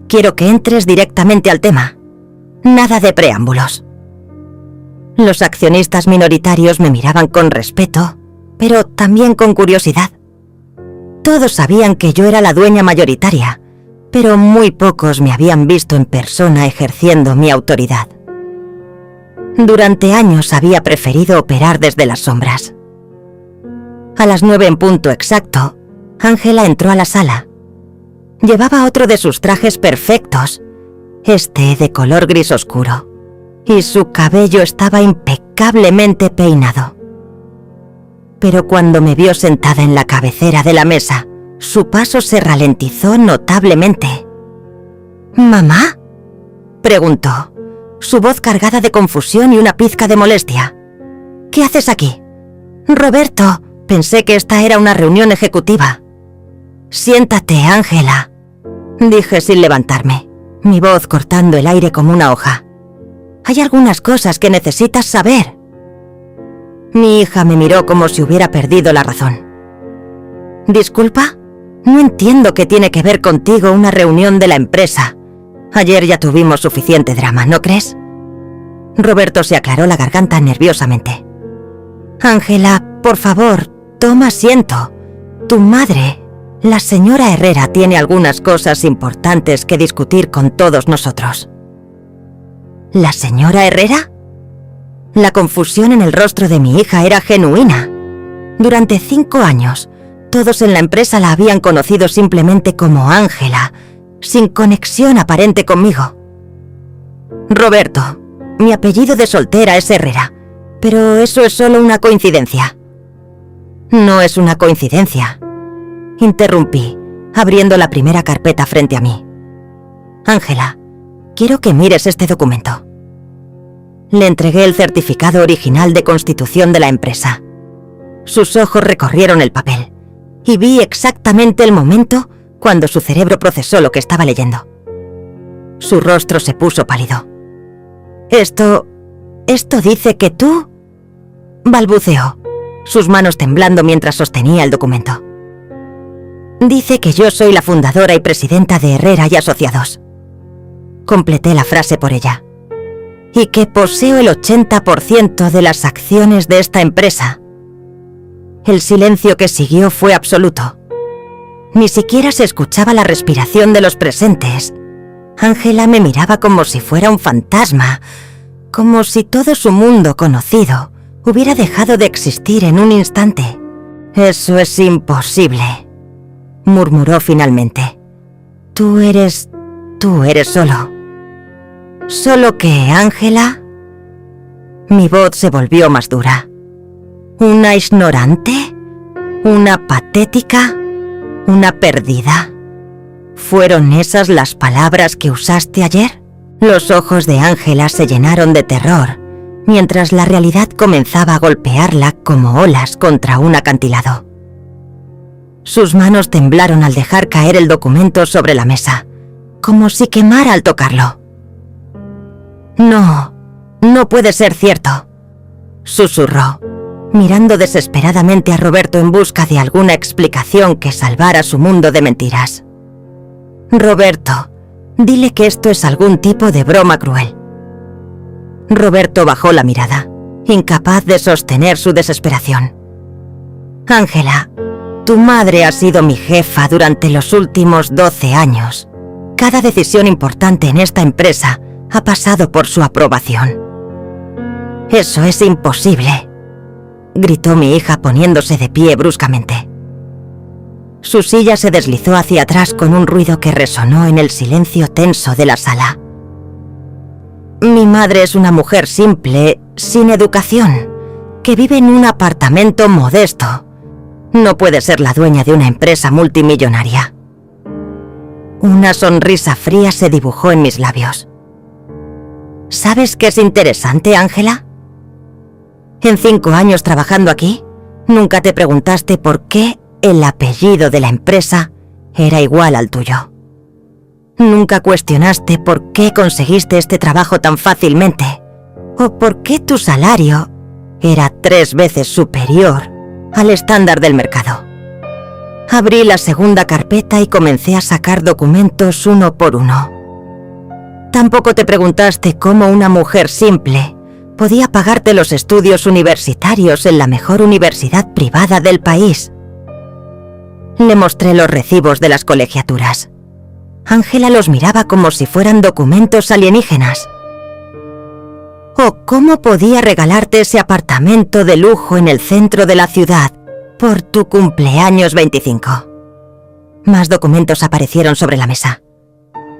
quiero que entres directamente al tema. Nada de preámbulos. Los accionistas minoritarios me miraban con respeto, pero también con curiosidad. Todos sabían que yo era la dueña mayoritaria, pero muy pocos me habían visto en persona ejerciendo mi autoridad. Durante años había preferido operar desde las sombras. A las 9 en punto exacto, Ángela entró a la sala. Llevaba otro de sus trajes perfectos, este de color gris oscuro, y su cabello estaba impecablemente peinado. Pero cuando me vio sentada en la cabecera de la mesa, su paso se ralentizó notablemente. ¿Mamá?, preguntó, su voz cargada de confusión y una pizca de molestia. ¿Qué haces aquí? Roberto, pensé que esta era una reunión ejecutiva. Siéntate, Ángela, dije sin levantarme, mi voz cortando el aire como una hoja. Hay algunas cosas que necesitas saber. Mi hija me miró como si hubiera perdido la razón. ¿Disculpa? No entiendo qué tiene que ver contigo una reunión de la empresa. Ayer ya tuvimos suficiente drama, ¿no crees? Roberto se aclaró la garganta nerviosamente. Ángela, por favor, toma asiento. Tu madre, la señora Herrera, tiene algunas cosas importantes que discutir con todos nosotros. ¿La señora Herrera? La confusión en el rostro de mi hija era genuina. Durante 5 años, todos en la empresa la habían conocido simplemente como Ángela, sin conexión aparente conmigo. Roberto, mi apellido de soltera es Herrera, pero eso es solo una coincidencia. No es una coincidencia, interrumpí, abriendo la primera carpeta frente a mí. Ángela, quiero que mires este documento. Le entregué el certificado original de constitución de la empresa. Sus ojos recorrieron el papel, y vi exactamente el momento cuando su cerebro procesó lo que estaba leyendo. Su rostro se puso pálido. Esto dice que tú... balbuceó, sus manos temblando mientras sostenía el documento. Dice que yo soy la fundadora y presidenta de Herrera y Asociados. Completé la frase por ella. Y que poseo el 80% de las acciones de esta empresa. El silencio que siguió fue absoluto. Ni siquiera se escuchaba la respiración de los presentes. Ángela me miraba como si fuera un fantasma, como si todo su mundo conocido hubiera dejado de existir en un instante. Eso es imposible, murmuró finalmente. Tú eres solo. Solo que, Ángela... Mi voz se volvió más dura. ¿Una ignorante? ¿Una patética? ¿Una perdida? ¿Fueron esas las palabras que usaste ayer? Los ojos de Ángela se llenaron de terror, mientras la realidad comenzaba a golpearla como olas contra un acantilado. Sus manos temblaron al dejar caer el documento sobre la mesa, como si quemara al tocarlo. No puede ser cierto, susurró. mirando desesperadamente a Roberto en busca de alguna explicación que salvara su mundo de mentiras. «Roberto, dile que esto es algún tipo de broma cruel». Roberto bajó la mirada, incapaz de sostener su desesperación. «Ángela, tu madre ha sido mi jefa durante los últimos 12 años. Cada decisión importante en esta empresa ha pasado por su aprobación». «Eso es imposible», gritó mi hija poniéndose de pie bruscamente. Su silla se deslizó hacia atrás con un ruido que resonó en el silencio tenso de la sala. «Mi madre es una mujer simple, sin educación, que vive en un apartamento modesto. No puede ser la dueña de una empresa multimillonaria». Una sonrisa fría se dibujó en mis labios. ¿Sabes qué es interesante, Ángela? En 5 años trabajando aquí, nunca te preguntaste por qué el apellido de la empresa era igual al tuyo. Nunca cuestionaste por qué conseguiste este trabajo tan fácilmente, o por qué tu salario era 3 veces superior al estándar del mercado. Abrí la segunda carpeta y comencé a sacar documentos uno por uno. Tampoco te preguntaste cómo una mujer simple podía pagarte los estudios universitarios en la mejor universidad privada del país. Le mostré los recibos de las colegiaturas. Ángela los miraba como si fueran documentos alienígenas. ¿O cómo podía regalarte ese apartamento de lujo en el centro de la ciudad por tu cumpleaños 25? Más documentos aparecieron sobre la mesa.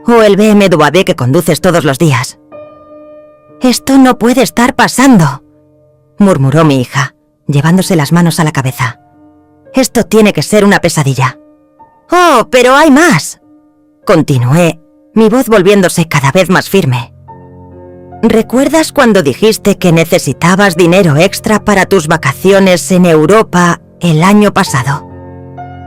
¿O el BMW que conduces todos los días? «Esto no puede estar pasando», murmuró mi hija, llevándose las manos a la cabeza. «Esto tiene que ser una pesadilla». «Oh, pero hay más», continué, mi voz volviéndose cada vez más firme. «¿Recuerdas cuando dijiste que necesitabas dinero extra para tus vacaciones en Europa el año pasado?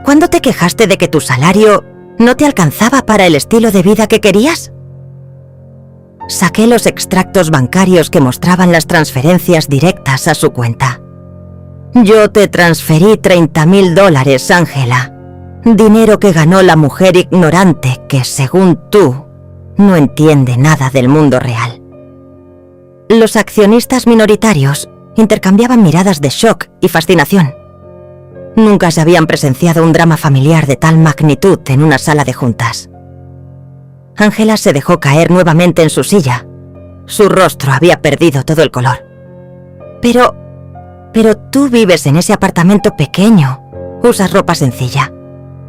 ¿Cuándo te quejaste de que tu salario no te alcanzaba para el estilo de vida que querías?» Saqué los extractos bancarios que mostraban las transferencias directas a su cuenta. «Yo te transferí $30.000, Ángela. Dinero que ganó la mujer ignorante que, según tú, no entiende nada del mundo real». Los accionistas minoritarios intercambiaban miradas de shock y fascinación. Nunca se habían presenciado un drama familiar de tal magnitud en una sala de juntas. Ángela se dejó caer nuevamente en su silla. Su rostro había perdido todo el color. Pero tú vives en ese apartamento pequeño, usas ropa sencilla,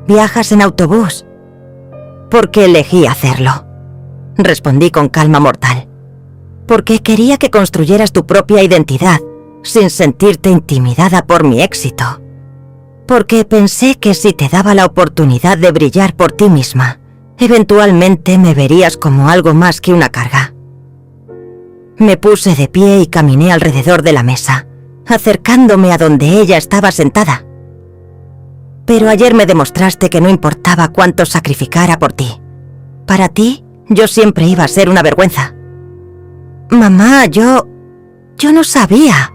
viajas en autobús. «¿Por qué elegí hacerlo?», respondí con calma mortal. «Porque quería que construyeras tu propia identidad sin sentirte intimidada por mi éxito. Porque pensé que si te daba la oportunidad de brillar por ti misma, eventualmente me verías como algo más que una carga». Me puse de pie y caminé alrededor de la mesa, acercándome a donde ella estaba sentada. «Pero ayer me demostraste que no importaba cuánto sacrificara por ti. Para ti, yo siempre iba a ser una vergüenza». «Mamá, yo no sabía»,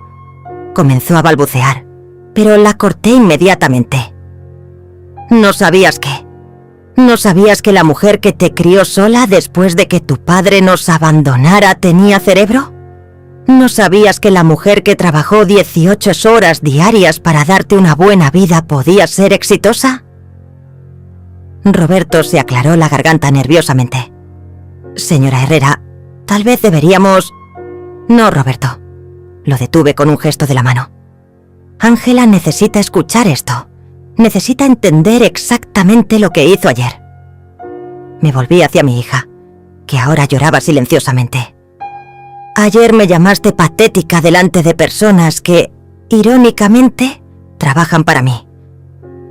comenzó a balbucear, pero la corté inmediatamente. «¿No sabías qué? ¿No sabías que la mujer que te crió sola después de que tu padre nos abandonara tenía cerebro? ¿No sabías que la mujer que trabajó 18 horas diarias para darte una buena vida podía ser exitosa?» Roberto se aclaró la garganta nerviosamente. «Señora Herrera, tal vez deberíamos...» «No, Roberto», lo detuve con un gesto de la mano. «Ángela necesita escuchar esto. Necesita entender exactamente lo que hizo ayer». Me volví hacia mi hija, que ahora lloraba silenciosamente. «Ayer me llamaste patética delante de personas que, irónicamente, trabajan para mí.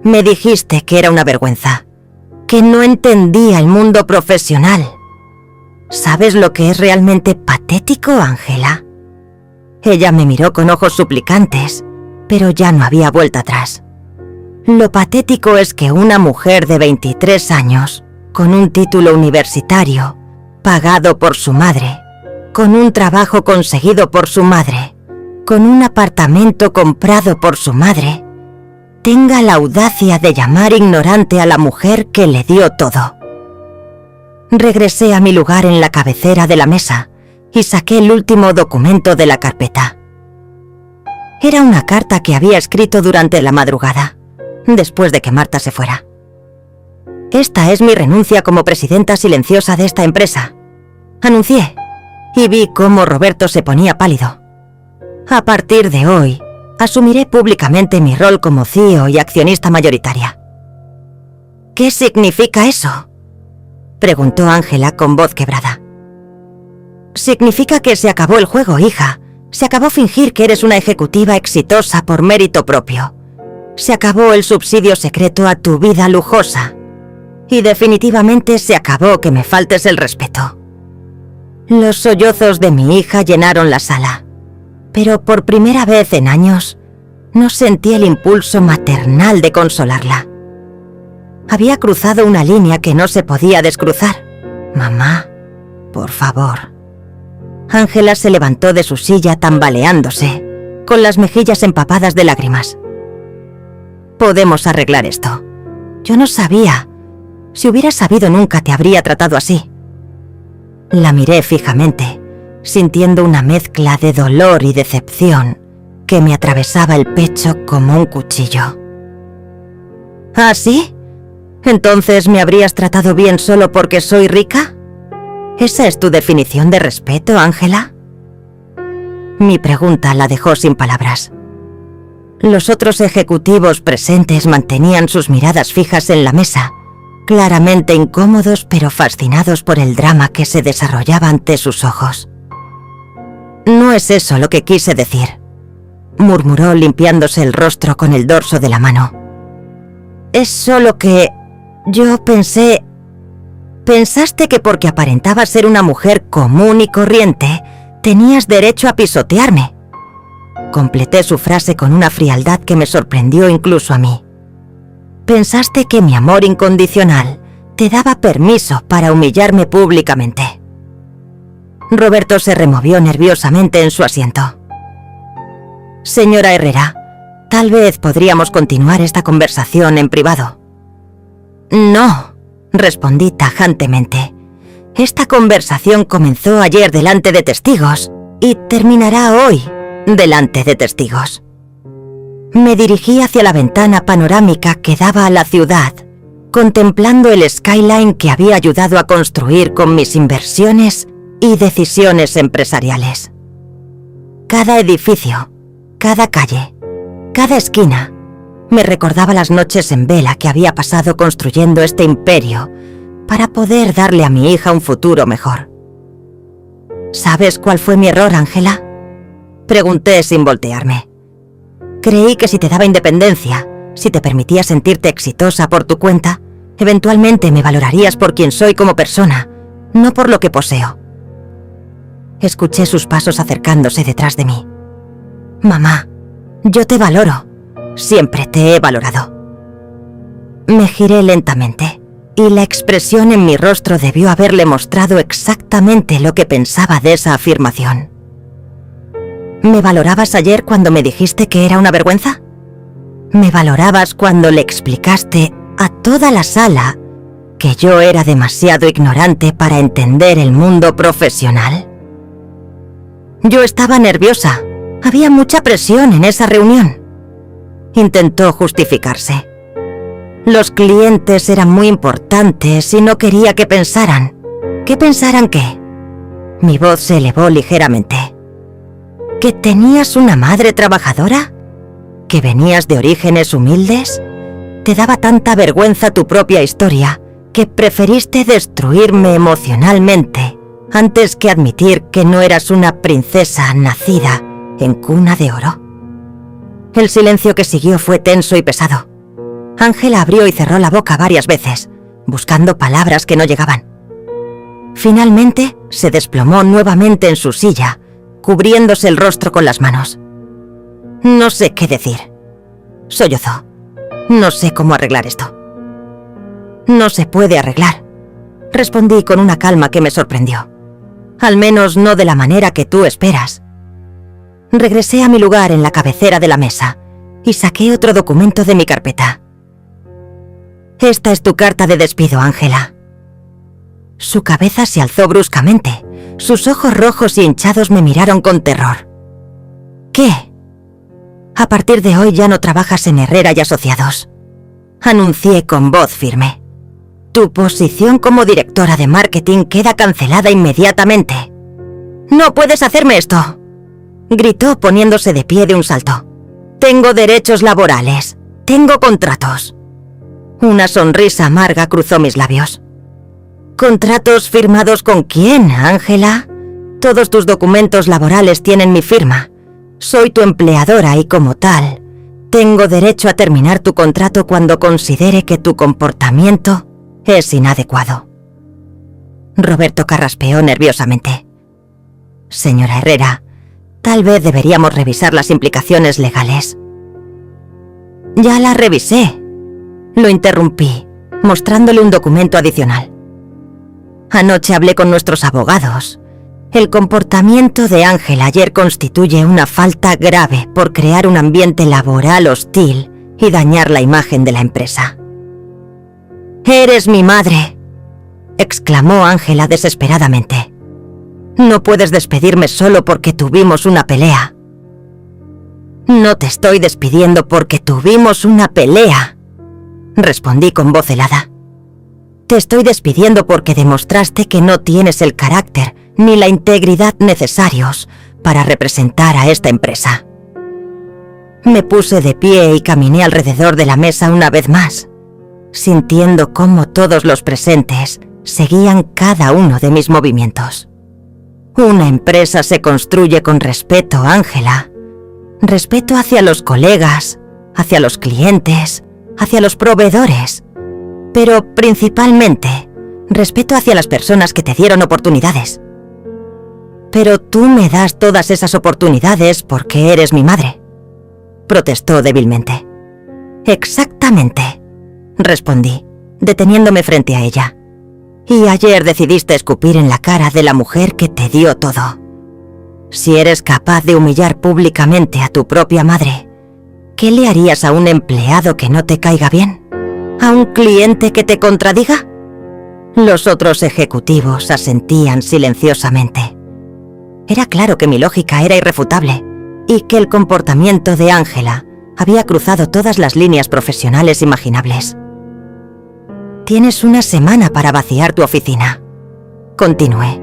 Me dijiste que era una vergüenza, que no entendía el mundo profesional. ¿Sabes lo que es realmente patético, Ángela?». Ella me miró con ojos suplicantes, pero ya no había vuelta atrás. «Lo patético es que una mujer de 23 años, con un título universitario, pagado por su madre, con un trabajo conseguido por su madre, con un apartamento comprado por su madre, tenga la audacia de llamar ignorante a la mujer que le dio todo. Regresé a mi lugar en la cabecera de la mesa y saqué el último documento de la carpeta. Era una carta que había escrito durante la madrugada, después de que Marta se fuera. Esta es mi renuncia como presidenta silenciosa de esta empresa, anuncié, y vi cómo Roberto se ponía pálido. A partir de hoy, asumiré públicamente mi rol como CEO y accionista mayoritaria. ¿Qué significa eso?, preguntó Ángela con voz quebrada. Significa que se acabó el juego, hija. Se acabó fingir que eres una ejecutiva exitosa por mérito propio. Se acabó el subsidio secreto a tu vida lujosa. Y definitivamente se acabó que me faltes el respeto. Los sollozos de mi hija llenaron la sala, pero por primera vez en años no sentí el impulso maternal de consolarla. Había cruzado una línea que no se podía descruzar. Mamá, por favor. Ángela se levantó de su silla tambaleándose, con las mejillas empapadas de lágrimas. Podemos arreglar esto. Yo no sabía. Si hubiera sabido nunca te habría tratado así. La miré fijamente, sintiendo una mezcla de dolor y decepción que me atravesaba el pecho como un cuchillo. ¿Ah, sí? ¿Entonces me habrías tratado bien solo porque soy rica? ¿Esa es tu definición de respeto, Ángela? Mi pregunta la dejó sin palabras. Los otros ejecutivos presentes mantenían sus miradas fijas en la mesa, claramente incómodos pero fascinados por el drama que se desarrollaba ante sus ojos. No es eso lo que quise decir, murmuró limpiándose el rostro con el dorso de la mano. Es solo que yo pensé... Pensaste que porque aparentaba ser una mujer común y corriente, tenías derecho a pisotearme. Completé su frase con una frialdad que me sorprendió incluso a mí. Pensaste que mi amor incondicional te daba permiso para humillarme públicamente. Roberto se removió nerviosamente en su asiento. Señora Herrera, tal vez podríamos continuar esta conversación en privado. No, respondí tajantemente. Esta conversación comenzó ayer delante de testigos y terminará hoy delante de testigos. Me dirigí hacia la ventana panorámica que daba a la ciudad, contemplando el skyline que había ayudado a construir con mis inversiones y decisiones empresariales. Cada edificio, cada calle, cada esquina, me recordaba las noches en vela que había pasado construyendo este imperio para poder darle a mi hija un futuro mejor. ¿Sabes cuál fue mi error, Ángela?, pregunté sin voltearme. Creí que si te daba independencia, si te permitía sentirte exitosa por tu cuenta, eventualmente me valorarías por quien soy como persona, no por lo que poseo. Escuché sus pasos acercándose detrás de mí. Mamá, yo te valoro. Siempre te he valorado. Me giré lentamente, y la expresión en mi rostro debió haberle mostrado exactamente lo que pensaba de esa afirmación. ¿Me valorabas ayer cuando me dijiste que era una vergüenza? ¿Me valorabas cuando le explicaste a toda la sala que yo era demasiado ignorante para entender el mundo profesional? Yo estaba nerviosa. Había mucha presión en esa reunión. Intentó justificarse. Los clientes eran muy importantes y no quería que pensaran. ¿Qué pensaran qué? Mi voz se elevó ligeramente. ¿Que tenías una madre trabajadora? ¿Que venías de orígenes humildes? Te daba tanta vergüenza tu propia historia que preferiste destruirme emocionalmente antes que admitir que no eras una princesa nacida en cuna de oro. El silencio que siguió fue tenso y pesado. Ángela abrió y cerró la boca varias veces, buscando palabras que no llegaban. Finalmente, se desplomó nuevamente en su silla, cubriéndose el rostro con las manos. No sé qué decir. Sollozó. No sé cómo arreglar esto. No se puede arreglar, respondí con una calma que me sorprendió. Al menos no de la manera que tú esperas. Regresé a mi lugar en la cabecera de la mesa y saqué otro documento de mi carpeta. Esta es tu carta de despido, Ángela. Su cabeza se alzó bruscamente. Sus ojos rojos y hinchados me miraron con terror. ¿Qué? A partir de hoy ya no trabajas en Herrera y Asociados, anuncié con voz firme. Tu posición como directora de marketing queda cancelada inmediatamente. ¡No puedes hacerme esto!, gritó poniéndose de pie de un salto. Tengo derechos laborales. Tengo contratos. Una sonrisa amarga cruzó mis labios. ¿Contratos firmados con quién, Ángela? Todos tus documentos laborales tienen mi firma. Soy tu empleadora y como tal, tengo derecho a terminar tu contrato cuando considere que tu comportamiento es inadecuado. Roberto carraspeó nerviosamente. Señora Herrera, tal vez deberíamos revisar las implicaciones legales. Ya las revisé. Lo interrumpí, mostrándole un documento adicional. Anoche hablé con nuestros abogados. El comportamiento de Ángela ayer constituye una falta grave por crear un ambiente laboral hostil y dañar la imagen de la empresa. «¡Eres mi madre!», exclamó Ángela desesperadamente. «No puedes despedirme solo porque tuvimos una pelea». «No te estoy despidiendo porque tuvimos una pelea», respondí con voz helada. «Te estoy despidiendo porque demostraste que no tienes el carácter ni la integridad necesarios para representar a esta empresa». Me puse de pie y caminé alrededor de la mesa una vez más, sintiendo cómo todos los presentes seguían cada uno de mis movimientos. Una empresa se construye con respeto, Ángela. Respeto hacia los colegas, hacia los clientes, hacia los proveedores, pero principalmente respeto hacia las personas que te dieron oportunidades. Pero tú me das todas esas oportunidades porque eres mi madre, protestó débilmente. Exactamente, respondí, deteniéndome frente a ella. Y ayer decidiste escupir en la cara de la mujer que te dio todo. Si eres capaz de humillar públicamente a tu propia madre, ¿qué le harías a un empleado que no te caiga bien? ¿A un cliente que te contradiga? Los otros ejecutivos asentían silenciosamente. Era claro que mi lógica era irrefutable y que el comportamiento de Ángela había cruzado todas las líneas profesionales imaginables. Tienes una semana para vaciar tu oficina, continué.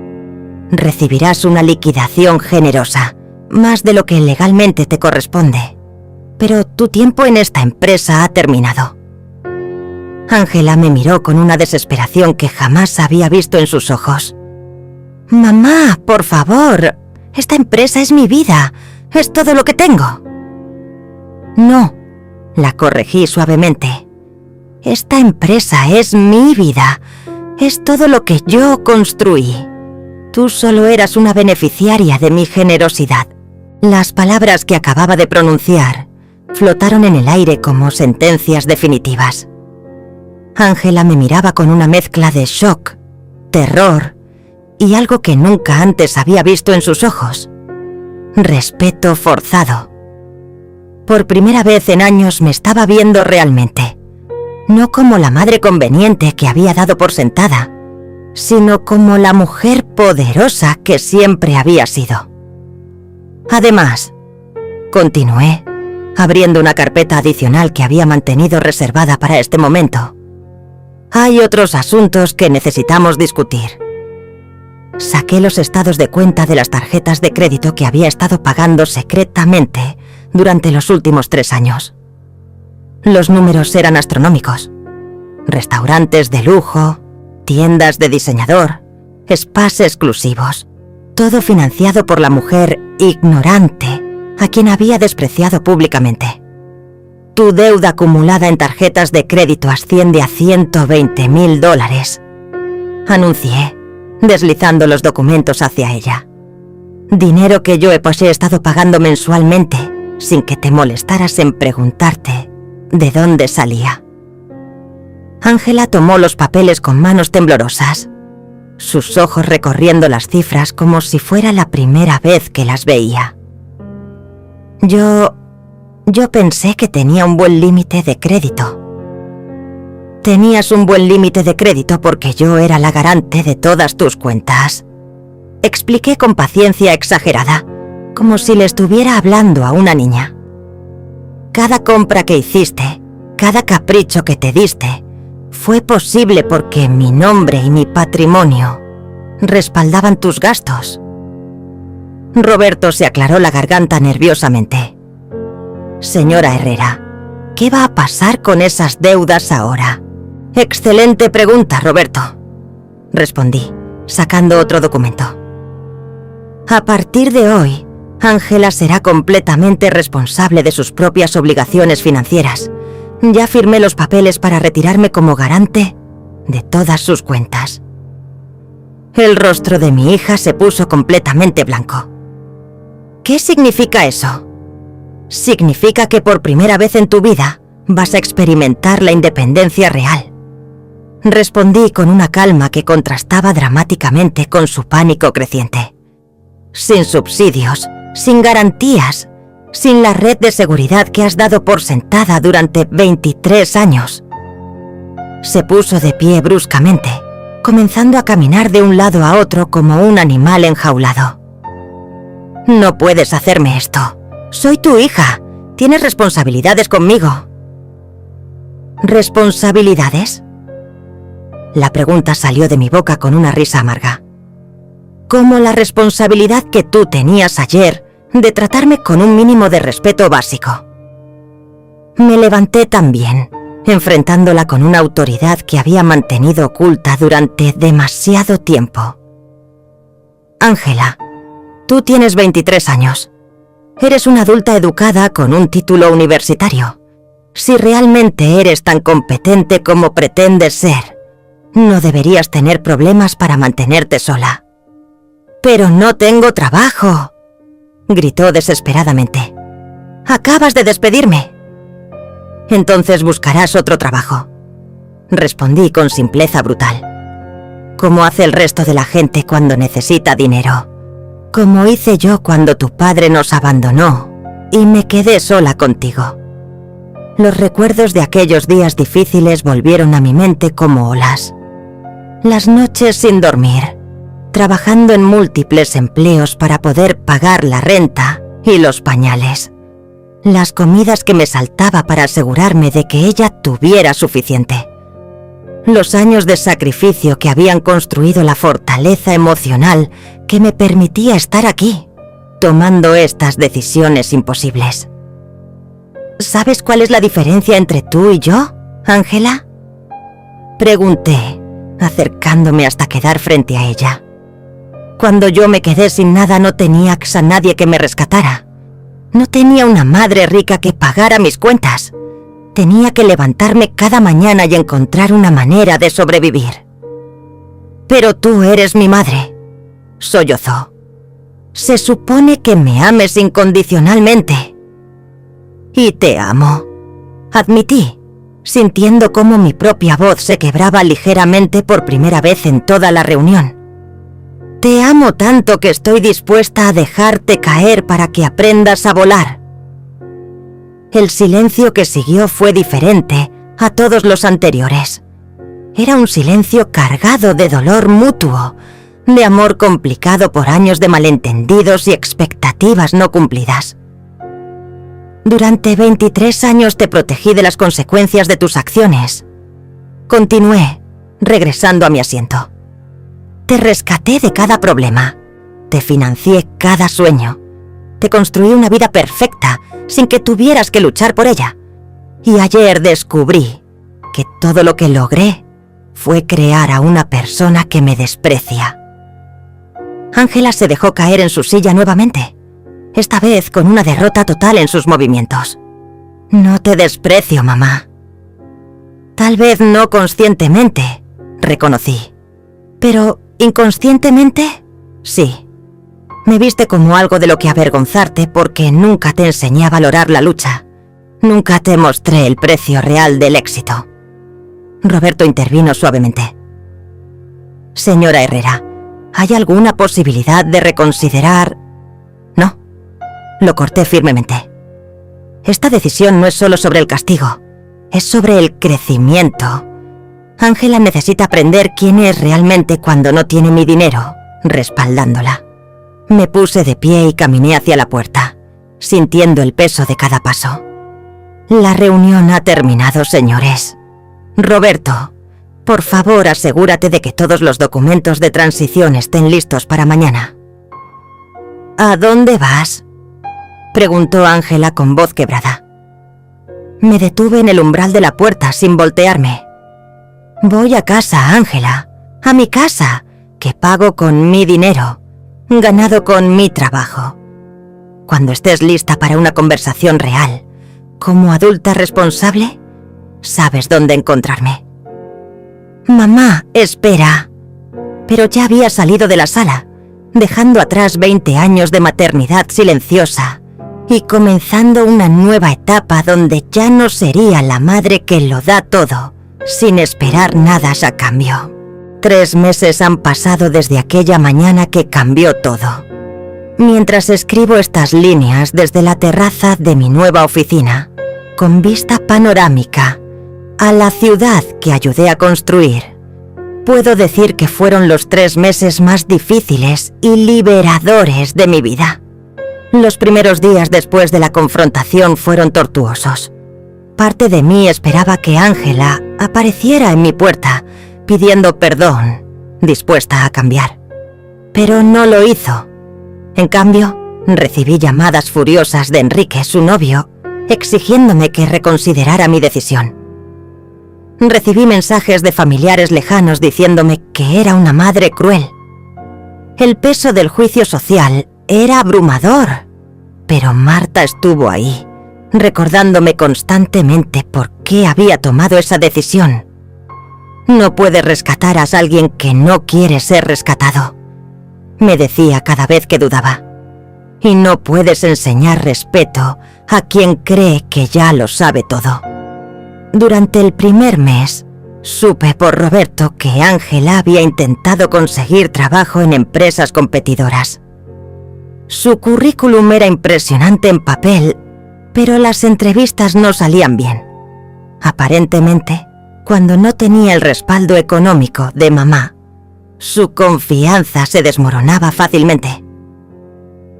Recibirás una liquidación generosa, más de lo que legalmente te corresponde. Pero tu tiempo en esta empresa ha terminado. Ángela me miró con una desesperación que jamás había visto en sus ojos. Mamá, por favor, esta empresa es mi vida, es todo lo que tengo. No, la corregí suavemente. Esta empresa es mi vida, es todo lo que yo construí. Tú solo eras una beneficiaria de mi generosidad. Las palabras que acababa de pronunciar flotaron en el aire como sentencias definitivas. Ángela me miraba con una mezcla de shock, terror y algo que nunca antes había visto en sus ojos. Respeto forzado. Por primera vez en años me estaba viendo realmente. No como la madre conveniente que había dado por sentada, sino como la mujer poderosa que siempre había sido. Además, continué, abriendo una carpeta adicional que había mantenido reservada para este momento. Hay otros asuntos que necesitamos discutir. Saqué los estados de cuenta de las tarjetas de crédito que había estado pagando secretamente durante los últimos 3 años. Los números eran astronómicos. Restaurantes de lujo, tiendas de diseñador, spas exclusivos, todo financiado por la mujer ignorante a quien había despreciado públicamente. Tu deuda acumulada en tarjetas de crédito asciende a $120,000, anuncié, deslizando los documentos hacia ella. Dinero que yo he estado pagando mensualmente sin que te molestaras en preguntarte de dónde salía. Ángela tomó los papeles con manos temblorosas, sus ojos recorriendo las cifras como si fuera la primera vez que las veía. Yo pensé que tenía un buen límite de crédito. Tenías un buen límite de crédito porque yo era la garante de todas tus cuentas. Expliqué con paciencia exagerada, como si le estuviera hablando a una niña. Cada compra que hiciste, cada capricho que te diste, fue posible porque mi nombre y mi patrimonio respaldaban tus gastos. Roberto se aclaró la garganta nerviosamente. Señora Herrera, ¿qué va a pasar con esas deudas ahora? Excelente pregunta, Roberto, respondí, sacando otro documento. A partir de hoy, Ángela será completamente responsable de sus propias obligaciones financieras. Ya firmé los papeles para retirarme como garante de todas sus cuentas. El rostro de mi hija se puso completamente blanco. ¿Qué significa eso? Significa que por primera vez en tu vida vas a experimentar la independencia real. Respondí con una calma que contrastaba dramáticamente con su pánico creciente. Sin subsidios, sin garantías, sin la red de seguridad que has dado por sentada durante 23 años. Se puso de pie bruscamente, comenzando a caminar de un lado a otro como un animal enjaulado. No puedes hacerme esto. Soy tu hija. Tienes responsabilidades conmigo. ¿Responsabilidades? La pregunta salió de mi boca con una risa amarga. Como la responsabilidad que tú tenías ayer de tratarme con un mínimo de respeto básico. Me levanté también, enfrentándola con una autoridad que había mantenido oculta durante demasiado tiempo. Ángela, tú tienes 23 años. Eres una adulta educada con un título universitario. Si realmente eres tan competente como pretendes ser, no deberías tener problemas para mantenerte sola. «Pero no tengo trabajo», gritó desesperadamente. «Acabas de despedirme». «Entonces buscarás otro trabajo», respondí con simpleza brutal. «Como hace el resto de la gente cuando necesita dinero. Como hice yo cuando tu padre nos abandonó y me quedé sola contigo». Los recuerdos de aquellos días difíciles volvieron a mi mente como olas. Las noches sin dormir, trabajando en múltiples empleos para poder pagar la renta y los pañales. Las comidas que me saltaba para asegurarme de que ella tuviera suficiente. Los años de sacrificio que habían construido la fortaleza emocional que me permitía estar aquí, tomando estas decisiones imposibles. ¿Sabes cuál es la diferencia entre tú y yo, Ángela? Pregunté, acercándome hasta quedar frente a ella. Cuando yo me quedé sin nada no tenía a nadie que me rescatara. No tenía una madre rica que pagara mis cuentas. Tenía que levantarme cada mañana y encontrar una manera de sobrevivir. Pero tú eres mi madre, sollozó. Se supone que me ames incondicionalmente. Y te amo, admití, sintiendo cómo mi propia voz se quebraba ligeramente por primera vez en toda la reunión. Te amo tanto que estoy dispuesta a dejarte caer para que aprendas a volar. El silencio que siguió fue diferente a todos los anteriores. Era un silencio cargado de dolor mutuo, de amor complicado por años de malentendidos y expectativas no cumplidas. Durante 23 años te protegí de las consecuencias de tus acciones. Continué, regresando a mi asiento. Te rescaté de cada problema. Te financié cada sueño. Te construí una vida perfecta, sin que tuvieras que luchar por ella. Y ayer descubrí que todo lo que logré fue crear a una persona que me desprecia. Ángela se dejó caer en su silla nuevamente, esta vez con una derrota total en sus movimientos. No te desprecio, mamá. Tal vez no conscientemente, reconocí. Pero inconscientemente, sí. Me viste como algo de lo que avergonzarte porque nunca te enseñé a valorar la lucha. Nunca te mostré el precio real del éxito. Roberto intervino suavemente. Señora Herrera, ¿hay alguna posibilidad de reconsiderar? No. Lo corté firmemente. Esta decisión no es solo sobre el castigo, es sobre el crecimiento. Ángela necesita aprender quién es realmente cuando no tiene mi dinero, respaldándola. Me puse de pie y caminé hacia la puerta, sintiendo el peso de cada paso. La reunión ha terminado, señores. Roberto, por favor, asegúrate de que todos los documentos de transición estén listos para mañana. ¿A dónde vas?, preguntó Ángela con voz quebrada. Me detuve en el umbral de la puerta sin voltearme. Voy a casa, Ángela, a mi casa, que pago con mi dinero, ganado con mi trabajo. Cuando estés lista para una conversación real, como adulta responsable, sabes dónde encontrarme. Mamá, espera. Pero ya había salido de la sala, dejando atrás 20 años de maternidad silenciosa y comenzando una nueva etapa donde ya no sería la madre que lo da todo, sin esperar nada a cambio. 3 meses han pasado desde aquella mañana que cambió todo. Mientras escribo estas líneas desde la terraza de mi nueva oficina, con vista panorámica a la ciudad que ayudé a construir, puedo decir que fueron los 3 meses más difíciles y liberadores de mi vida. Los primeros días después de la confrontación fueron tortuosos. Parte de mí esperaba que Ángela apareciera en mi puerta, pidiendo perdón, dispuesta a cambiar. Pero no lo hizo. En cambio, recibí llamadas furiosas de Enrique, su novio, exigiéndome que reconsiderara mi decisión. Recibí mensajes de familiares lejanos diciéndome que era una madre cruel. El peso del juicio social era abrumador, pero Marta estuvo ahí, recordándome constantemente por qué había tomado esa decisión. No puedes rescatar a alguien que no quiere ser rescatado, me decía cada vez que dudaba. Y no puedes enseñar respeto a quien cree que ya lo sabe todo. Durante el primer mes, supe por Roberto que Ángela había intentado conseguir trabajo en empresas competidoras. Su currículum era impresionante en papel, pero las entrevistas no salían bien. Aparentemente, cuando no tenía el respaldo económico de mamá, su confianza se desmoronaba fácilmente.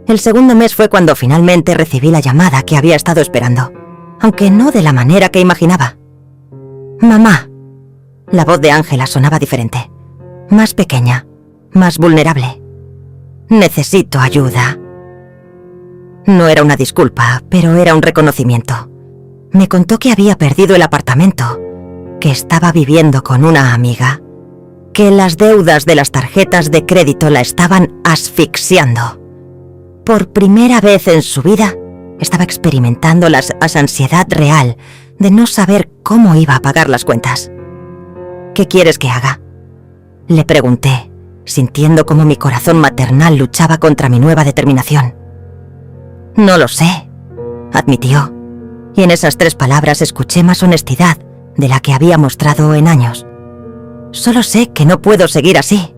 El segundo mes fue cuando finalmente recibí la llamada que había estado esperando, aunque no de la manera que imaginaba. Mamá. La voz de Ángela sonaba diferente, más pequeña, más vulnerable. Necesito ayuda. No era una disculpa, pero era un reconocimiento. Me contó que había perdido el apartamento, que estaba viviendo con una amiga, que las deudas de las tarjetas de crédito la estaban asfixiando. Por primera vez en su vida, estaba experimentando la ansiedad real de no saber cómo iba a pagar las cuentas. ¿Qué quieres que haga?, le pregunté, sintiendo cómo mi corazón maternal luchaba contra mi nueva determinación. No lo sé, admitió, y en esas 3 palabras escuché más honestidad de la que había mostrado en años. Solo sé que no puedo seguir así.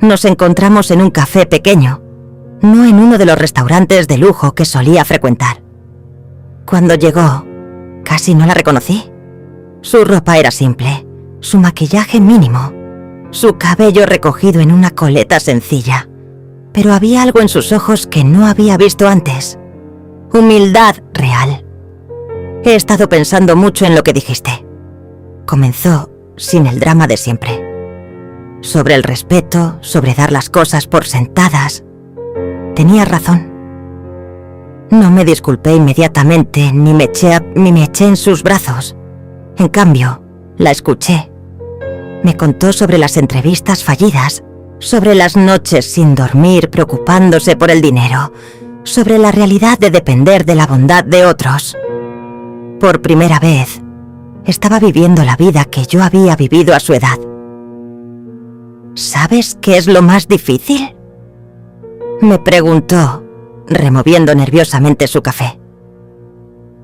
Nos encontramos en un café pequeño, no en uno de los restaurantes de lujo que solía frecuentar. Cuando llegó, casi no la reconocí. Su ropa era simple, su maquillaje mínimo, su cabello recogido en una coleta sencilla, pero había algo en sus ojos que no había visto antes. Humildad real. He estado pensando mucho en lo que dijiste. Comenzó sin el drama de siempre. Sobre el respeto, sobre dar las cosas por sentadas. Tenías razón. No me disculpé inmediatamente ni me eché en sus brazos. En cambio, la escuché. Me contó sobre las entrevistas fallidas, sobre las noches sin dormir preocupándose por el dinero, sobre la realidad de depender de la bondad de otros. Por primera vez, estaba viviendo la vida que yo había vivido a su edad. ¿Sabes qué es lo más difícil?, me preguntó, removiendo nerviosamente su café.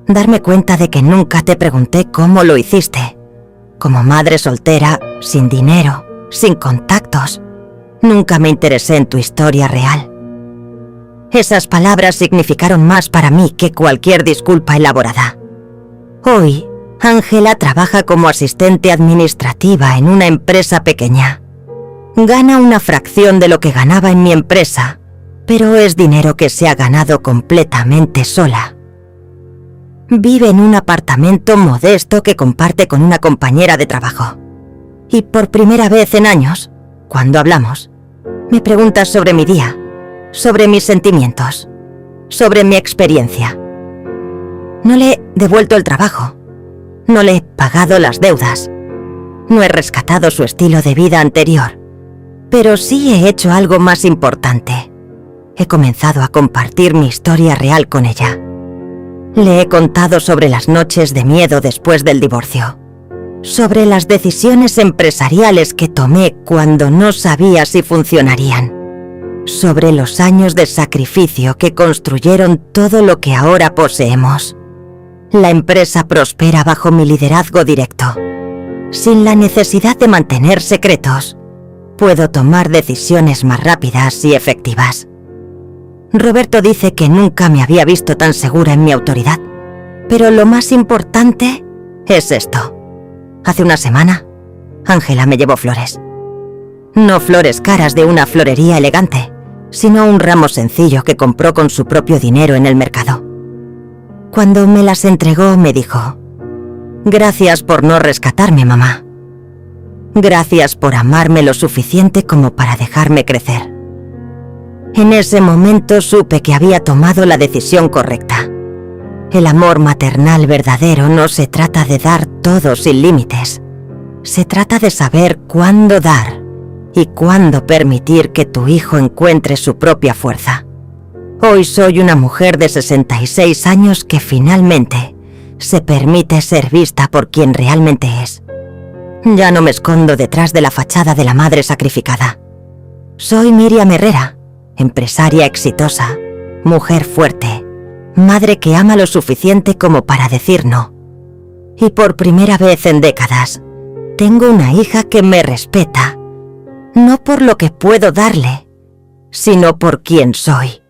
Darme cuenta de que nunca te pregunté cómo lo hiciste. Como madre soltera, sin dinero, sin contactos, nunca me interesé en tu historia real. Esas palabras significaron más para mí que cualquier disculpa elaborada. Hoy, Ángela trabaja como asistente administrativa en una empresa pequeña. Gana una fracción de lo que ganaba en mi empresa, pero es dinero que se ha ganado completamente sola. Vive en un apartamento modesto que comparte con una compañera de trabajo. Y por primera vez en años, cuando hablamos, me pregunta sobre mi día, sobre mis sentimientos, sobre mi experiencia. No le he devuelto el trabajo, no le he pagado las deudas, no he rescatado su estilo de vida anterior, pero sí he hecho algo más importante. He comenzado a compartir mi historia real con ella. Le he contado sobre las noches de miedo después del divorcio, sobre las decisiones empresariales que tomé cuando no sabía si funcionarían, sobre los años de sacrificio que construyeron todo lo que ahora poseemos. La empresa prospera bajo mi liderazgo directo. Sin la necesidad de mantener secretos, puedo tomar decisiones más rápidas y efectivas. Roberto dice que nunca me había visto tan segura en mi autoridad, pero lo más importante es esto. Hace una semana, Ángela me llevó flores. No flores caras de una florería elegante, sino un ramo sencillo que compró con su propio dinero en el mercado. Cuando me las entregó, me dijo: «Gracias por no rescatarme, mamá. Gracias por amarme lo suficiente como para dejarme crecer». En ese momento supe que había tomado la decisión correcta. El amor maternal verdadero no se trata de dar todo sin límites. Se trata de saber cuándo dar y cuándo permitir que tu hijo encuentre su propia fuerza. Hoy soy una mujer de 66 años que finalmente se permite ser vista por quien realmente es. Ya no me escondo detrás de la fachada de la madre sacrificada. Soy Miriam Herrera, empresaria exitosa, mujer fuerte, madre que ama lo suficiente como para decir no. Y por primera vez en décadas, tengo una hija que me respeta, no por lo que puedo darle, sino por quien soy.